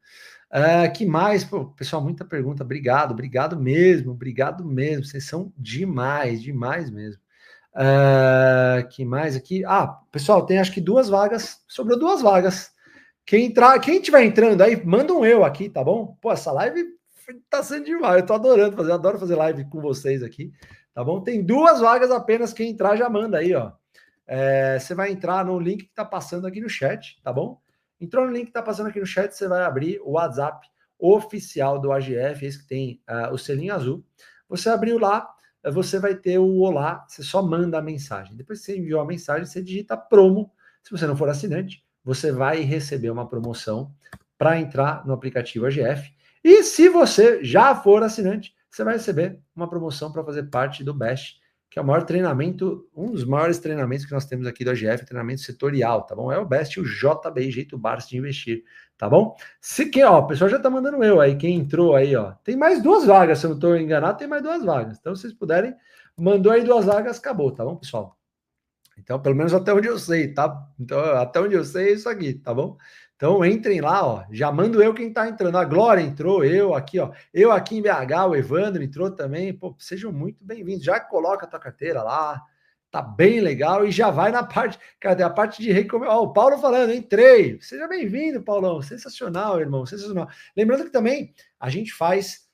Que mais? Pô, pessoal, muita pergunta. Obrigado mesmo. Obrigado mesmo. Vocês são demais mesmo. Que mais aqui? Pessoal, tem acho que 2 vagas. Sobrou 2 vagas. Quem tiver entrando aí, manda um eu aqui, tá bom? Pô, essa live tá sendo demais. Eu tô adorando fazer, adoro fazer live com vocês aqui, tá bom? Tem 2 vagas apenas. Quem entrar já manda aí, ó. Você vai entrar no link que tá passando aqui no chat, tá bom? Entrou no link que tá passando aqui no chat, você vai abrir o WhatsApp oficial do AGF, esse que tem o selinho azul. Você abriu lá, você vai ter o olá, você só manda a mensagem. Depois que você enviou a mensagem, você digita promo. Se você não for assinante, você vai receber uma promoção para entrar no aplicativo AGF. E se você já for assinante, você vai receber uma promoção para fazer parte do Best, que é o maior treinamento, um dos maiores treinamentos que nós temos aqui do AGF, treinamento setorial, tá bom? É o Best, o JBI, Jeito Barça de Investir, tá bom? Se que, ó, o pessoal já tá mandando eu aí, quem entrou aí, ó, tem mais 2 vagas, se eu não tô enganado, tem mais 2 vagas. Então, se vocês puderem, mandou aí 2 vagas, acabou, tá bom, pessoal? Então, pelo menos até onde eu sei, tá? Então, até onde eu sei é isso aqui, tá bom? Então, entrem lá, ó. Já mando eu quem tá entrando. A Glória entrou, eu aqui, ó. Eu aqui em BH, o Evandro entrou também. Pô, sejam muito bem-vindos. Já coloca a tua carteira lá. Tá bem legal e já vai na parte, cadê a parte de recomendar? Ó, o Paulo falando, entrei. Seja bem-vindo, Paulão. Sensacional, irmão. Sensacional. Lembrando que também a gente faz,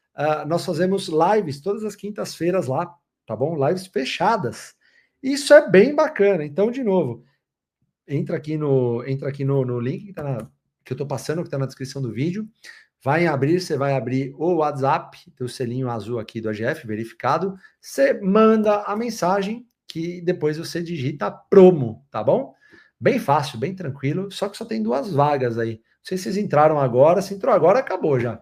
nós fazemos lives todas as quintas-feiras lá, tá bom? Lives fechadas. Isso é bem bacana. Então, de novo, entra aqui no link que eu estou passando, que está na descrição do vídeo. Você vai abrir o WhatsApp, tem o selinho azul aqui do AGF, verificado. Você manda a mensagem que depois você digita promo, tá bom? Bem fácil, bem tranquilo, só que só tem 2 vagas aí. Não sei se vocês entraram agora, se entrou agora, acabou já.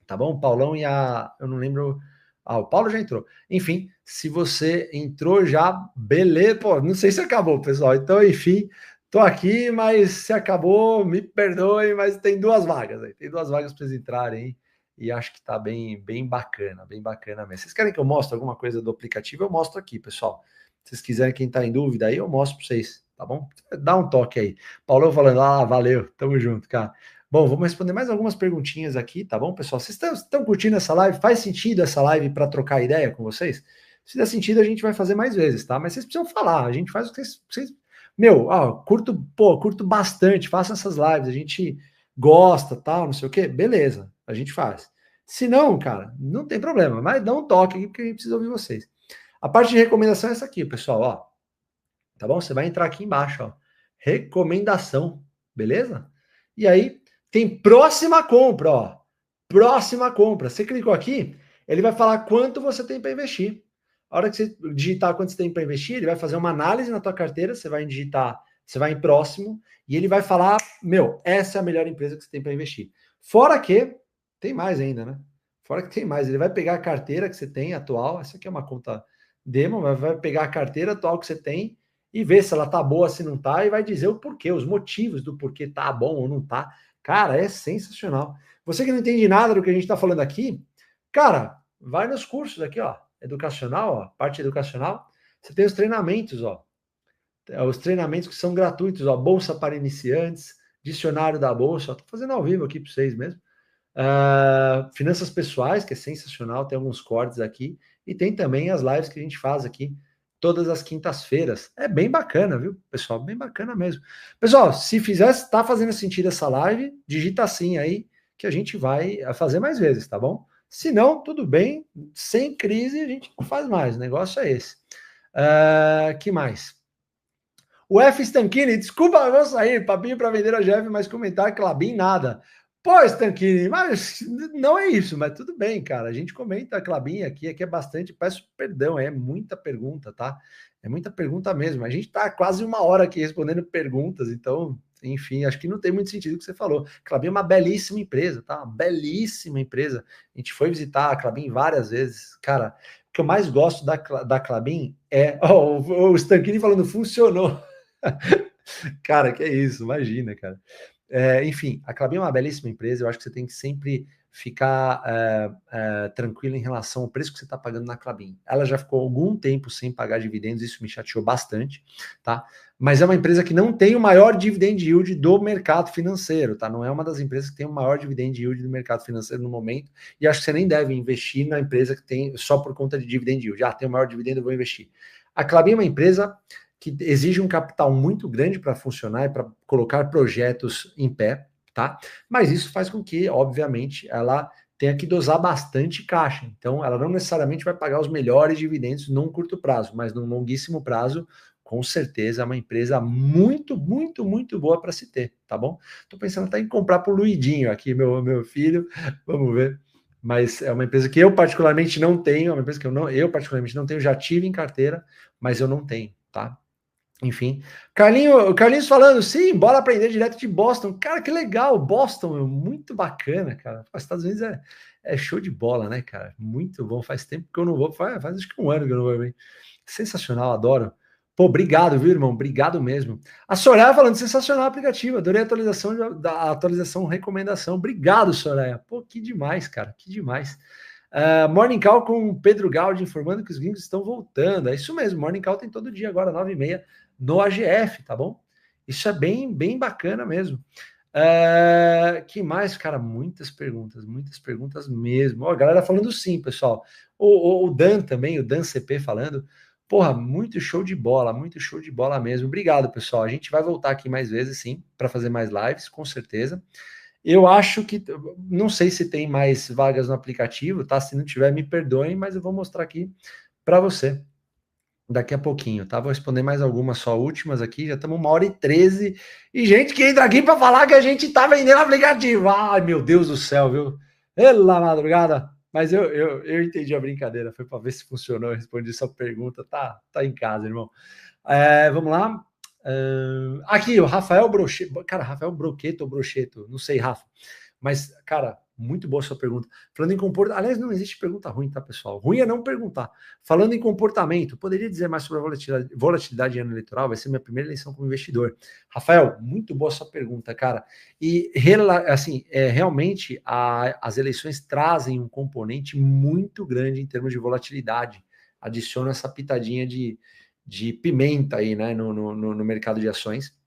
Tá bom? O Paulão e eu não lembro. O Paulo já entrou. Enfim, se você entrou já, beleza. Pô, não sei se acabou, pessoal. Então, enfim, tô aqui, mas se acabou, me perdoe, mas tem 2 vagas aí. Tem 2 vagas para vocês entrarem aí. E acho que tá bem bacana mesmo. Vocês querem que eu mostre alguma coisa do aplicativo? Eu mostro aqui, pessoal. Se vocês quiserem, quem tá em dúvida aí, eu mostro para vocês, tá bom? Dá um toque aí. Paulão falando, valeu, tamo junto, cara. Bom, vamos responder mais algumas perguntinhas aqui, tá bom, pessoal? Vocês estão curtindo essa live? Faz sentido essa live para trocar ideia com vocês? Se der sentido, a gente vai fazer mais vezes, tá? Mas vocês precisam falar, a gente faz o que vocês... curto bastante, façam essas lives, a gente gosta, tal, não sei o quê, beleza, a gente faz. Se não, cara, não tem problema, mas dá um toque aqui, porque a gente precisa ouvir vocês. A parte de recomendação é essa aqui, pessoal, ó. Tá bom? Você vai entrar aqui embaixo, ó. Recomendação, beleza? E aí, tem próxima compra, ó. Próxima compra. Você clicou aqui, ele vai falar quanto você tem para investir. A hora que você digitar quanto você tem para investir, ele vai fazer uma análise na tua carteira, você vai digitar, você vai em próximo, e ele vai falar, essa é a melhor empresa que você tem para investir. Fora que, tem mais ainda, né? Fora que tem mais, ele vai pegar a carteira que você tem atual, essa aqui é uma conta demo, mas vai pegar a carteira atual que você tem e ver se ela tá boa, se não tá, e vai dizer o porquê, os motivos do porquê tá bom ou não tá. Cara, é sensacional. Você que não entende nada do que a gente tá falando aqui, cara, vai nos cursos aqui, ó, educacional, ó, parte educacional, você tem os treinamentos, ó, os treinamentos que são gratuitos, ó, Bolsa para Iniciantes, Dicionário da Bolsa, ó, tô fazendo ao vivo aqui para vocês mesmo. Finanças pessoais, que é sensacional, tem alguns cortes aqui, e tem também as lives que a gente faz aqui todas as quintas-feiras. É bem bacana, viu, pessoal? Bem bacana mesmo. Pessoal, se tá fazendo sentido essa live, digita assim aí, que a gente vai fazer mais vezes, tá bom? Se não, tudo bem, sem crise a gente não faz mais, o negócio é esse. Que mais? O F. Stanchini, desculpa, eu vou sair, papinho para vender a GF, mas comentar Klabin nada. Pô, Stanchini, mas não é isso, mas tudo bem, cara. A gente comenta a Klabin aqui é bastante, peço perdão, é muita pergunta, tá? É muita pergunta mesmo. A gente tá quase 1 hora aqui respondendo perguntas, então, enfim, acho que não tem muito sentido o que você falou. Klabin é uma belíssima empresa, tá? Uma belíssima empresa. A gente foi visitar a Klabin várias vezes. Cara, o que eu mais gosto da Klabin é... o Stanchini falando, funcionou. Cara, que é isso, imagina, cara. Enfim, a Klabin é uma belíssima empresa, eu acho que você tem que sempre ficar tranquilo em relação ao preço que você está pagando na Klabin. Ela já ficou algum tempo sem pagar dividendos, isso me chateou bastante, tá? Mas é uma empresa que não tem o maior dividend yield do mercado financeiro, tá? Não é uma das empresas que tem o maior dividend yield do mercado financeiro no momento, e acho que você nem deve investir na empresa que tem só por conta de dividend yield. Tem o maior dividendo, eu vou investir. A Klabin é uma empresa que exige um capital muito grande para funcionar e para colocar projetos em pé, tá? Mas isso faz com que, obviamente, ela tenha que dosar bastante caixa. Então, ela não necessariamente vai pagar os melhores dividendos num curto prazo, mas num longuíssimo prazo, com certeza é uma empresa muito boa para se ter, tá bom? Estou pensando até em comprar para o Luidinho aqui, meu filho, vamos ver. Mas é uma empresa que eu particularmente não tenho, é uma empresa que eu particularmente não tenho, já tive em carteira, mas eu não tenho, tá? Enfim, Carlinhos falando, sim, bora aprender direto de Boston. Cara, que legal, Boston, muito bacana, cara. Os Estados Unidos é show de bola, né, cara? Muito bom. Faz tempo que eu não vou, faz acho que 1 ano que eu não vou bem. Sensacional, adoro. Pô, obrigado, viu, irmão? Obrigado mesmo. A Soraya falando, sensacional o aplicativo. Adorei a atualização, da atualização, recomendação. Obrigado, Soraya. Pô, que demais, cara. Que demais. Morning Call com o Pedro Gaudi informando que os gringos estão voltando. É isso mesmo, Morning Call tem todo dia agora, 9h30, no AGF, tá bom? Isso é bem, bem bacana mesmo. Que mais, cara? Muitas perguntas mesmo. Ó, a galera falando sim, pessoal. O Dan também, o Dan CP falando. Porra, muito show de bola mesmo. Obrigado, pessoal. A gente vai voltar aqui mais vezes, sim, para fazer mais lives, com certeza. Eu acho que, não sei se tem mais vagas no aplicativo, tá? Se não tiver, me perdoem, mas eu vou mostrar aqui para você daqui a pouquinho, tá? Vou responder mais algumas só últimas aqui, já estamos 1h13, e gente que entra aqui para falar que a gente tá vendendo aplicativo. Ai, meu Deus do céu, viu? Pela madrugada. Mas eu entendi a brincadeira, foi para ver se funcionou, eu respondi sua pergunta, tá em casa, irmão. Vamos lá. Aqui, o Rafael Brocheto. Cara, Rafael Broqueto ou Brocheto, não sei, Rafa. Mas, cara, muito boa sua pergunta. Falando em comportamento. Aliás, não existe pergunta ruim, tá, pessoal? Ruim é não perguntar. Falando em comportamento, poderia dizer mais sobre a volatilidade em ano eleitoral? Vai ser minha primeira eleição como investidor. Rafael, muito boa sua pergunta, cara. E, assim, realmente, as eleições trazem um componente muito grande em termos de volatilidade. Adiciona essa pitadinha de pimenta aí, né, no mercado de ações.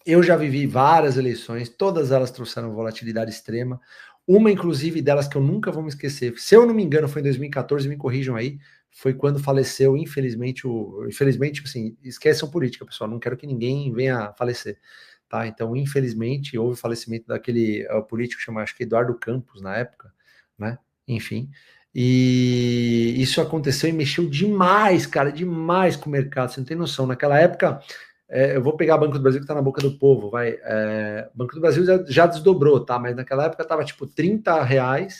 Eu já vivi várias eleições, todas elas trouxeram volatilidade extrema. Uma, inclusive, delas que eu nunca vou me esquecer, se eu não me engano, foi em 2014, me corrijam aí, foi quando faleceu, infelizmente, infelizmente, assim, esqueçam política, pessoal, não quero que ninguém venha falecer, tá? Então, infelizmente, houve o falecimento daquele político chamado, acho que Eduardo Campos, na época, né? Enfim, e isso aconteceu e mexeu demais, cara, demais com o mercado, você não tem noção. Naquela época, eu vou pegar Banco do Brasil que está na boca do povo, vai. Banco do Brasil já desdobrou, tá? Mas naquela época estava tipo R$30.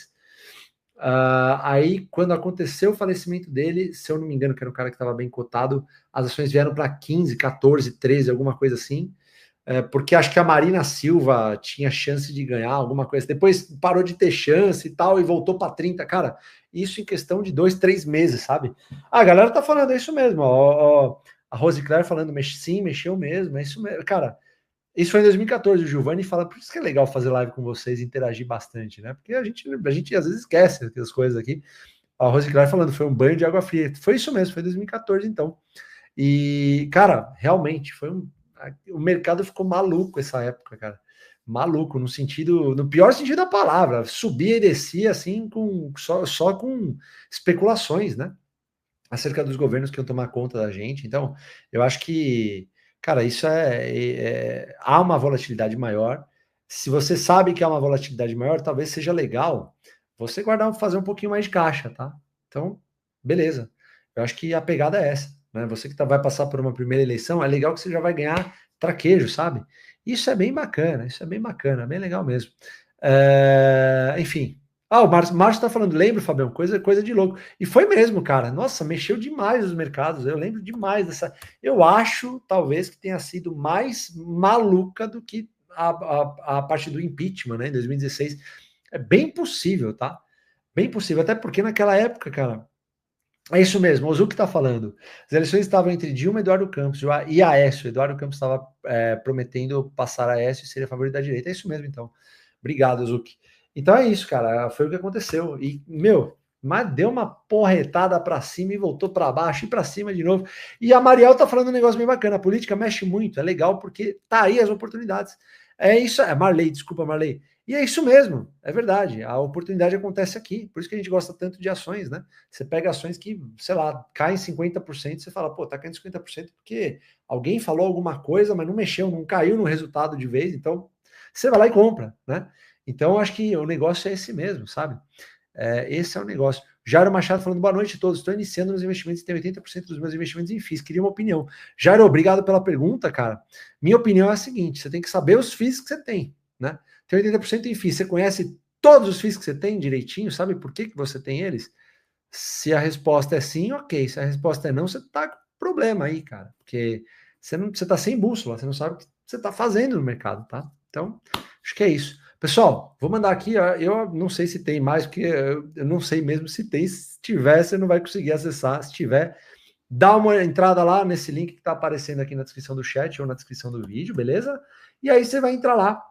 Aí, quando aconteceu o falecimento dele, se eu não me engano, que era um cara que estava bem cotado, as ações vieram para 15, 14, 13, alguma coisa assim. Porque acho que a Marina Silva tinha chance de ganhar alguma coisa. Depois parou de ter chance e tal, e voltou para 30. Cara, isso em questão de 2, 3 meses, sabe? A galera tá falando, é isso mesmo. Ó, a Rose Claire falando, sim, mexeu mesmo, é isso mesmo. Cara, isso foi em 2014. O Giovanni fala, por isso que é legal fazer live com vocês e interagir bastante, né? Porque a gente às vezes esquece as coisas aqui. A Rose Claire falando, foi um banho de água fria. Foi isso mesmo, foi 2014, então. E, cara, realmente, o mercado ficou maluco essa época, cara. Maluco, no pior sentido da palavra. Subia e descia, assim, só com especulações, né? Acerca dos governos que iam tomar conta da gente. Então, eu acho que, cara, isso há uma volatilidade maior. Se você sabe que há uma volatilidade maior, talvez seja legal você fazer um pouquinho mais de caixa, tá? Então, beleza. Eu acho que a pegada é essa, né? Você que vai passar por uma primeira eleição, é legal que você já vai ganhar traquejo, sabe? Isso é bem bacana, bem legal mesmo. Enfim, o Márcio tá falando, lembro, Fabião, coisa de louco. E foi mesmo, cara. Nossa, mexeu demais os mercados. Eu lembro demais dessa. Eu acho, talvez, que tenha sido mais maluca do que a parte do impeachment, né, em 2016. É bem possível, tá? Bem possível. Até porque naquela época, cara, é isso mesmo, o Zuc tá falando. As eleições estavam entre Dilma e Eduardo Campos e Aécio. Eduardo Campos estava prometendo passar a Aécio e seria a favorito da direita. É isso mesmo, então. Obrigado, Zuc. Então é isso, cara. Foi o que aconteceu. E, meu, mas deu uma porretada para cima e voltou para baixo e para cima de novo. E a Mariel tá falando um negócio bem bacana. A política mexe muito, é legal porque tá aí as oportunidades. É isso, Marley, desculpa, Marley. E é isso mesmo, é verdade. A oportunidade acontece aqui. Por isso que a gente gosta tanto de ações, né? Você pega ações que, sei lá, caem 50%, você fala, pô, tá caindo 50% porque alguém falou alguma coisa, mas não mexeu, não caiu no resultado de vez, então você vai lá e compra, né? Então, acho que o negócio é esse mesmo, sabe? Esse é o negócio. Jairo Machado falando, boa noite a todos. Estou iniciando nos investimentos e tenho 80% dos meus investimentos em FIIs. Queria uma opinião. Jairo, obrigado pela pergunta, cara. Minha opinião é a seguinte: você tem que saber os FIIs que você tem, né? Tem 80% em FIIs. Você conhece todos os FIIs que você tem direitinho? Sabe por que você tem eles? Se a resposta é sim, ok. Se a resposta é não, você tá com problema aí, cara. Porque você tá sem bússola, você não sabe o que você tá fazendo no mercado, tá? Então, acho que é isso. Pessoal, vou mandar aqui, eu não sei se tem mais, porque eu não sei mesmo se tem. Se tiver, você não vai conseguir acessar. Se tiver, dá uma entrada lá nesse link que está aparecendo aqui na descrição do chat ou na descrição do vídeo, beleza? E aí você vai entrar lá,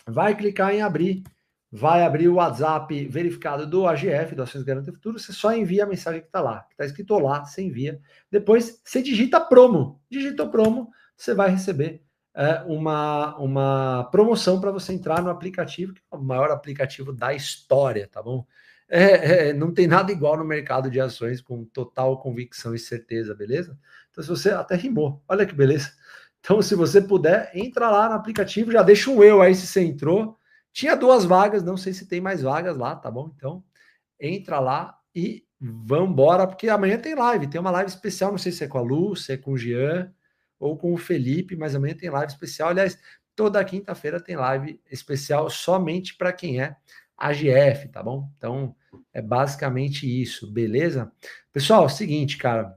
vai clicar em abrir, vai abrir o WhatsApp verificado do AGF, do Ações Garantem Futuro, você só envia a mensagem que está lá, que está escrito lá, você envia. Depois você digita promo, digitou promo, você vai receber uma promoção para você entrar no aplicativo, que é o maior aplicativo da história, tá bom? Não tem nada igual no mercado de ações com total convicção e certeza, beleza? Então, se você até rimou, olha que beleza. Então, se você puder, entra lá no aplicativo, já deixa um eu aí se você entrou. Tinha 2 vagas, não sei se tem mais vagas lá, tá bom? Então, entra lá e vambora, porque amanhã tem live, tem uma live especial, não sei se é com a Lu, se é com o Jean ou com o Felipe, mas amanhã tem live especial. Aliás, toda quinta-feira tem live especial somente para quem é AGF, tá bom? Então, é basicamente isso, beleza? Pessoal, é o seguinte, cara,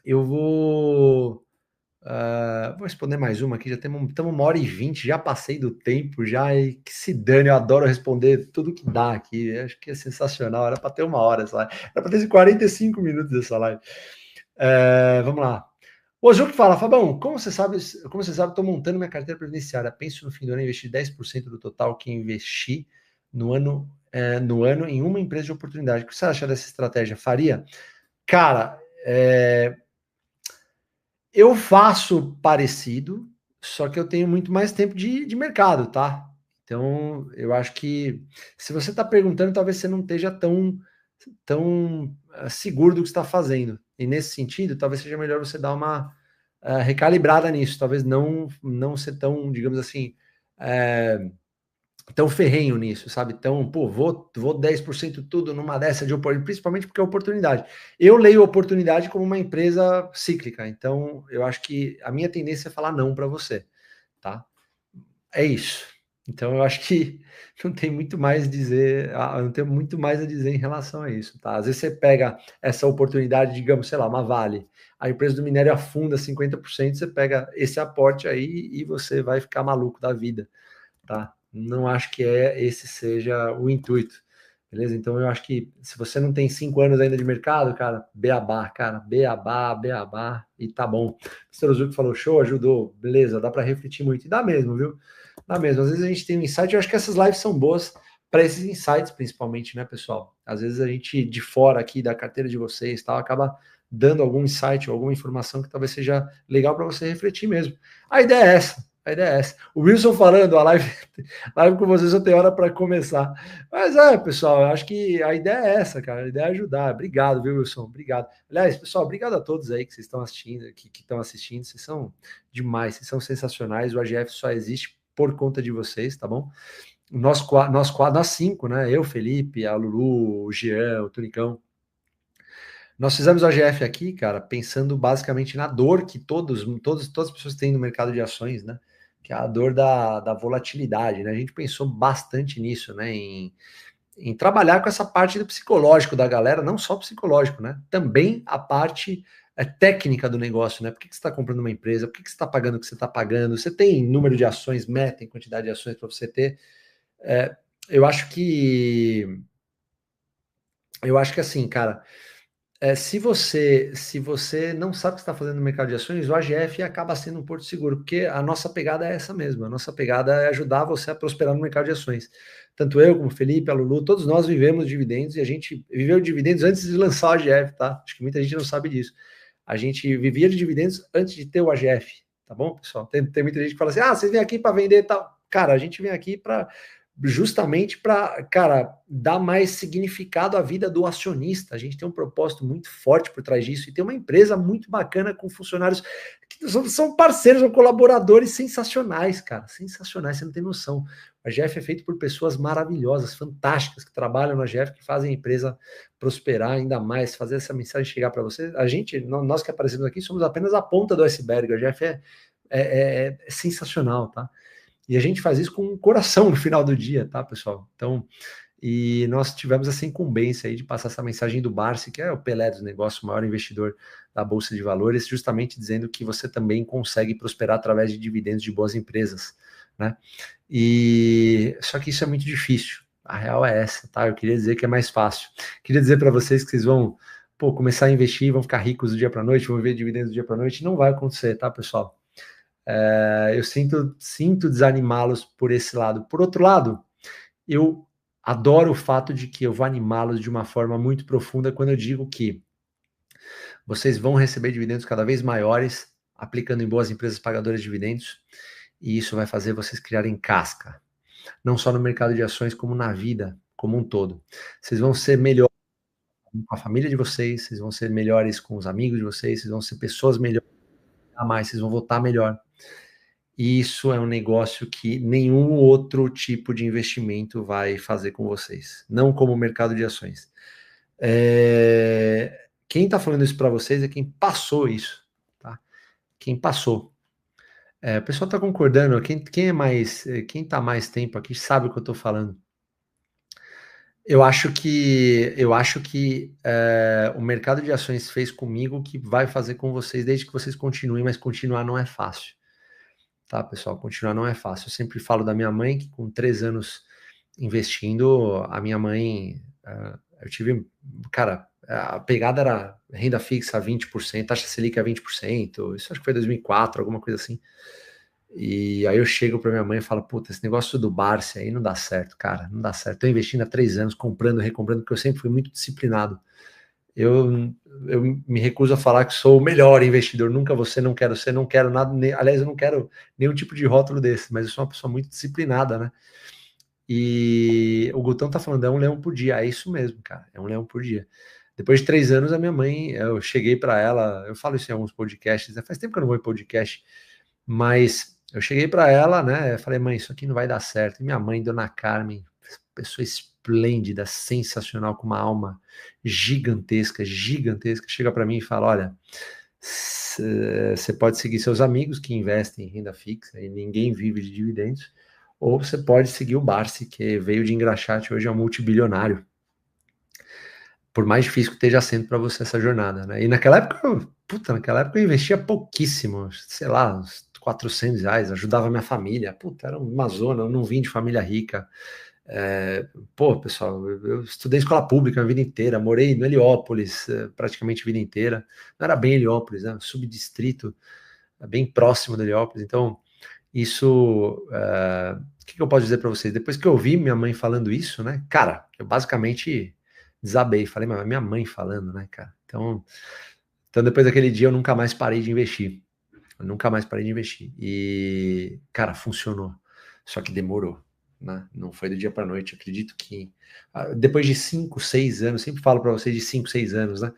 eu vou responder mais uma aqui, já estamos 1h20, já passei do tempo, já, e que se dane, eu adoro responder tudo que dá aqui, eu acho que é sensacional, era para ter 1 hora essa live, era para ter 45 minutos essa live. Vamos lá. O Ju que fala, Fabão, como você sabe, estou montando minha carteira previdenciária, penso no fim do ano investir 10% do total que investi no ano em uma empresa de oportunidade. O que você acha dessa estratégia? Faria? Cara, eu faço parecido, só que eu tenho muito mais tempo de mercado, tá? Então, eu acho que se você está perguntando, talvez você não esteja tão seguro do que está fazendo. E nesse sentido, talvez seja melhor você dar uma recalibrada nisso. Talvez não ser tão, digamos assim, tão ferrenho nisso, sabe? Então, pô, vou 10% tudo numa dessa de oportunidade, principalmente porque é oportunidade. Eu leio oportunidade como uma empresa cíclica, então eu acho que a minha tendência é falar não para você, tá? É isso. Então eu acho que não tem muito mais a dizer, não tenho muito mais a dizer em relação a isso, tá? Às vezes você pega essa oportunidade, digamos, sei lá, uma Vale, a empresa do minério afunda 50%, você pega esse aporte aí e você vai ficar maluco da vida, tá? Não acho que esse seja o intuito, beleza? Então eu acho que se você não tem 5 anos ainda de mercado, cara, beabá, beabá, e tá bom. O Mr. Ozuki falou, show, ajudou, beleza, dá para refletir muito, e dá mesmo, viu? Dá mesmo, às vezes a gente tem um insight, eu acho que essas lives são boas para esses insights, principalmente, né, pessoal? Às vezes a gente, de fora aqui da carteira de vocês, tal, acaba dando algum insight ou alguma informação que talvez seja legal para você refletir mesmo. A ideia é essa. A ideia é essa. O Wilson falando, a live com vocês só tem hora para começar. Mas pessoal, eu acho que a ideia é essa, cara. A ideia é ajudar. Obrigado, viu, Wilson? Obrigado. Aliás, pessoal, obrigado a todos aí que vocês estão assistindo, que estão assistindo. Vocês são demais, vocês são sensacionais. O AGF só existe por conta de vocês, tá bom? Nós 5, né? Eu, Felipe, a Lulu, o Jean, o Tunicão. Nós fizemos o AGF aqui, cara, pensando basicamente na dor que todas as pessoas têm no mercado de ações, né? Que é a dor da volatilidade, né? A gente pensou bastante nisso, né? Em trabalhar com essa parte do psicológico da galera, não só psicológico, né? Também a parte técnica do negócio, né? Por que você está comprando uma empresa? Por que você está pagando o que você está pagando? Você tem número de ações, meta em quantidade de ações para você ter? Eu acho que assim, cara, se você não sabe o que está fazendo no mercado de ações, o AGF acaba sendo um porto seguro, porque a nossa pegada é essa mesmo. A nossa pegada é ajudar você a prosperar no mercado de ações. Tanto eu, como o Felipe, a Lulu, todos nós vivemos dividendos e a gente viveu dividendos antes de lançar o AGF, tá? Acho que muita gente não sabe disso. A gente vivia de dividendos antes de ter o AGF, tá bom, pessoal? Tem muita gente que fala assim, vocês vêm aqui para vender e tal. Cara, a gente vem aqui justamente para, cara, dar mais significado à vida do acionista. A gente tem um propósito muito forte por trás disso e tem uma empresa muito bacana com funcionários que são parceiros, são colaboradores sensacionais, cara, sensacionais, você não tem noção. A GF é feito por pessoas maravilhosas, fantásticas, que trabalham na GF, que fazem a empresa prosperar ainda mais, fazer essa mensagem chegar para você. A gente, nós que aparecemos aqui, somos apenas a ponta do iceberg. A GF é sensacional, tá? E a gente faz isso com o coração no final do dia, tá, pessoal? Então, e nós tivemos essa incumbência aí de passar essa mensagem do Barsi, que é o Pelé dos negócios, o maior investidor da Bolsa de Valores, justamente dizendo que você também consegue prosperar através de dividendos de boas empresas, né? E só que isso é muito difícil. A real é essa, tá? Eu queria dizer que é mais fácil. Queria dizer para vocês que vocês vão pô, começar a investir, vão ficar ricos do dia para a noite, vão ver dividendos do dia para a noite. Não vai acontecer, tá, pessoal? Eu sinto desanimá-los por esse lado. Por outro lado, eu adoro o fato de que eu vou animá-los de uma forma muito profunda quando eu digo que vocês vão receber dividendos cada vez maiores, aplicando em boas empresas pagadoras de dividendos, e isso vai fazer vocês criarem casca, não só no mercado de ações, como na vida como um todo. Vocês vão ser melhores com a família de vocês, vocês vão ser melhores com os amigos de vocês, vocês vão ser pessoas melhores a mais, vocês vão votar melhor. E isso é um negócio que nenhum outro tipo de investimento vai fazer com vocês, não como o mercado de ações. Quem está falando isso para vocês é quem passou isso, tá? Quem passou. O pessoal está concordando. Quem está mais tempo aqui sabe o que eu estou falando. Eu acho que o mercado de ações fez comigo o que vai fazer com vocês, desde que vocês continuem, mas continuar não é fácil. Tá, pessoal? Continuar não é fácil. Eu sempre falo da minha mãe, que com 3 anos investindo, a minha mãe, eu tive, cara, a pegada era renda fixa a 20%, taxa Selic a 20%, isso acho que foi 2004, alguma coisa assim. E aí eu chego para minha mãe e falo, puta, esse negócio do Barsi aí não dá certo, cara, não dá certo. Tô investindo há 3 anos, comprando, recomprando, porque eu sempre fui muito disciplinado. Eu me recuso a falar que sou o melhor investidor, nunca você, não quero ser, não quero nada, aliás, eu não quero nenhum tipo de rótulo desse, mas eu sou uma pessoa muito disciplinada, né? E o Gutão tá falando, é um leão por dia, é isso mesmo, cara, é um leão por dia. Depois de 3 anos, a minha mãe, eu cheguei para ela, eu falo isso em alguns podcasts, faz tempo que eu não vou em podcast, mas eu cheguei para ela, né, falei, mãe, isso aqui não vai dar certo. E minha mãe, Dona Carmen, pessoa esplêndida, sensacional, com uma alma gigantesca, chega para mim e fala, olha, você pode seguir seus amigos que investem em renda fixa e ninguém vive de dividendos, ou você pode seguir o Barsi, que veio de engraxate, hoje é um multibilionário. Por mais difícil que esteja sendo para você essa jornada, né? E naquela época, eu investia pouquíssimo, sei lá, uns R$ 400, ajudava minha família. Puta, era uma zona, eu não vim de família rica. Pessoal, eu estudei escola pública a vida inteira, morei no Heliópolis praticamente a vida inteira. Não era bem Heliópolis, né? Subdistrito, bem próximo do Heliópolis. Então, isso, o que eu posso dizer para vocês? Depois que eu ouvi minha mãe falando isso, né, cara, eu basicamente desabei, falei, mas minha mãe falando, né, cara? Então depois daquele dia eu nunca mais parei de investir. Eu nunca mais parei de investir. E, cara, funcionou. Só que demorou, né? Não foi do dia para noite. Eu acredito que depois de 5, 6 anos, sempre falo para vocês de 5, 6 anos, né?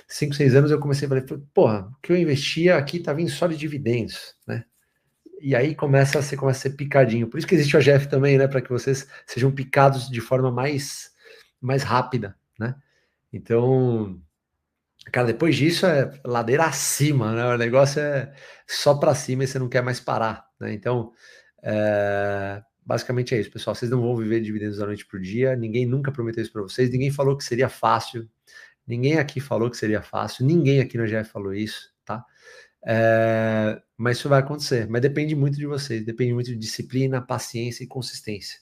5, 6 anos eu comecei a falar, porra, o que eu investia aqui tá vindo só de dividendos, né? E aí começa a ser picadinho. Por isso que existe o AGF também, né? Para que vocês sejam picados de forma mais rápida, né? Então, cara, depois disso é ladeira acima, né? O negócio é só para cima e você não quer mais parar, né? Então, basicamente é isso, pessoal. Vocês não vão viver dividendos da noite pro dia. Ninguém nunca prometeu isso para vocês. Ninguém falou que seria fácil. Ninguém aqui falou que seria fácil. Ninguém aqui no AGF falou isso, tá? Mas isso vai acontecer, mas depende muito de vocês, depende muito de disciplina, paciência e consistência.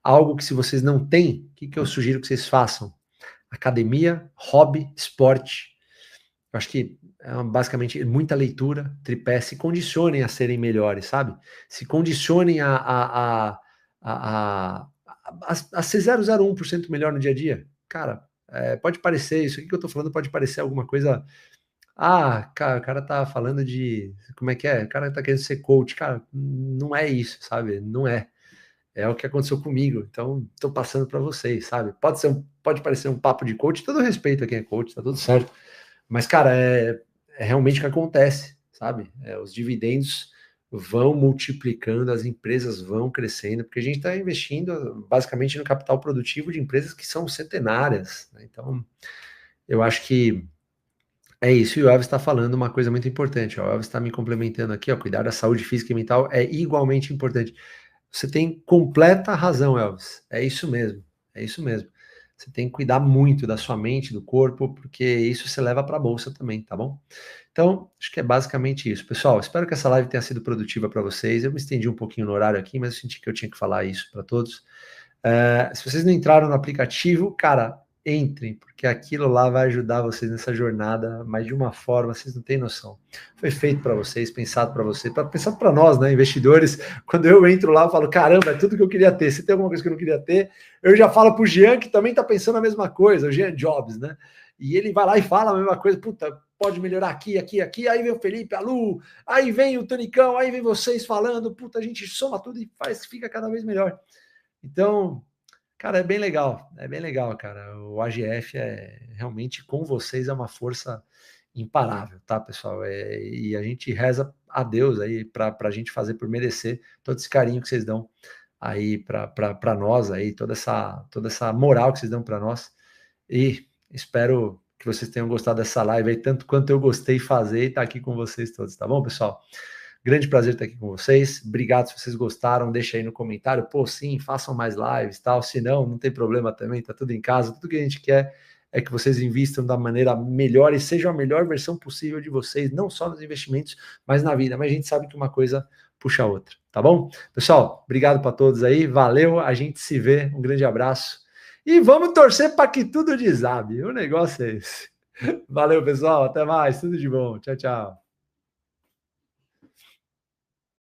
Algo que se vocês não têm, o que eu sugiro que vocês façam? Academia, hobby, esporte. Eu acho que basicamente muita leitura, tripé, se condicionem a serem melhores, sabe? Se condicionem a ser 0,01% melhor no dia a dia. Cara, pode parecer, isso aqui que eu tô falando pode parecer alguma coisa. Cara, o cara tá falando de. Como é que é? O cara tá querendo ser coach. Cara, não é isso, sabe? Não é. É o que aconteceu comigo. Então, tô passando para vocês, sabe? Pode parecer um papo de coach, todo respeito a quem é coach, tá tudo certo. Mas, cara, é realmente o que acontece, sabe? Os dividendos vão multiplicando, as empresas vão crescendo, porque a gente está investindo basicamente no capital produtivo de empresas que são centenárias, né? Então, eu acho que é isso, e o Elvis está falando uma coisa muito importante. Ó, o Elvis está me complementando aqui, ó, cuidar da saúde física e mental é igualmente importante. Você tem completa razão, Elvis. É isso mesmo, é isso mesmo. Você tem que cuidar muito da sua mente, do corpo, porque isso você leva para a bolsa também, tá bom? Então, acho que é basicamente isso. Pessoal, espero que essa live tenha sido produtiva para vocês. Eu me estendi um pouquinho no horário aqui, mas eu senti que eu tinha que falar isso para todos. Se vocês não entraram no aplicativo, cara, entrem, porque aquilo lá vai ajudar vocês nessa jornada, mas de uma forma, vocês não têm noção. Foi feito para vocês, pensado para vocês, pensado para nós, né, investidores. Quando eu entro lá, eu falo, caramba, é tudo que eu queria ter. Se tem alguma coisa que eu não queria ter, eu já falo para o Jean, que também está pensando a mesma coisa, o Jean Jobs, né? E ele vai lá e fala a mesma coisa, puta, pode melhorar aqui, aqui, aqui. Aí vem o Felipe, a Lu, aí vem o Tonicão, aí vem vocês falando, puta, a gente soma tudo e faz, fica cada vez melhor. Então, cara, é bem legal, cara. O AGF é realmente com vocês é uma força imparável, tá, pessoal? E a gente reza a Deus aí para a gente fazer por merecer todo esse carinho que vocês dão aí para nós aí, toda essa moral que vocês dão para nós. E espero que vocês tenham gostado dessa live aí, tanto quanto eu gostei de fazer e estar aqui com vocês todos, tá bom, pessoal? Grande prazer estar aqui com vocês. Obrigado se vocês gostaram. Deixa aí no comentário. Pô, sim, façam mais lives, tal. Se não, não tem problema também. Tá tudo em casa. Tudo que a gente quer é que vocês invistam da maneira melhor e seja a melhor versão possível de vocês, não só nos investimentos, mas na vida. Mas a gente sabe que uma coisa puxa a outra, tá bom? Pessoal, obrigado para todos aí. Valeu. A gente se vê. Um grande abraço. E vamos torcer para que tudo desabe. O negócio é esse. Valeu, pessoal. Até mais. Tudo de bom. Tchau, tchau.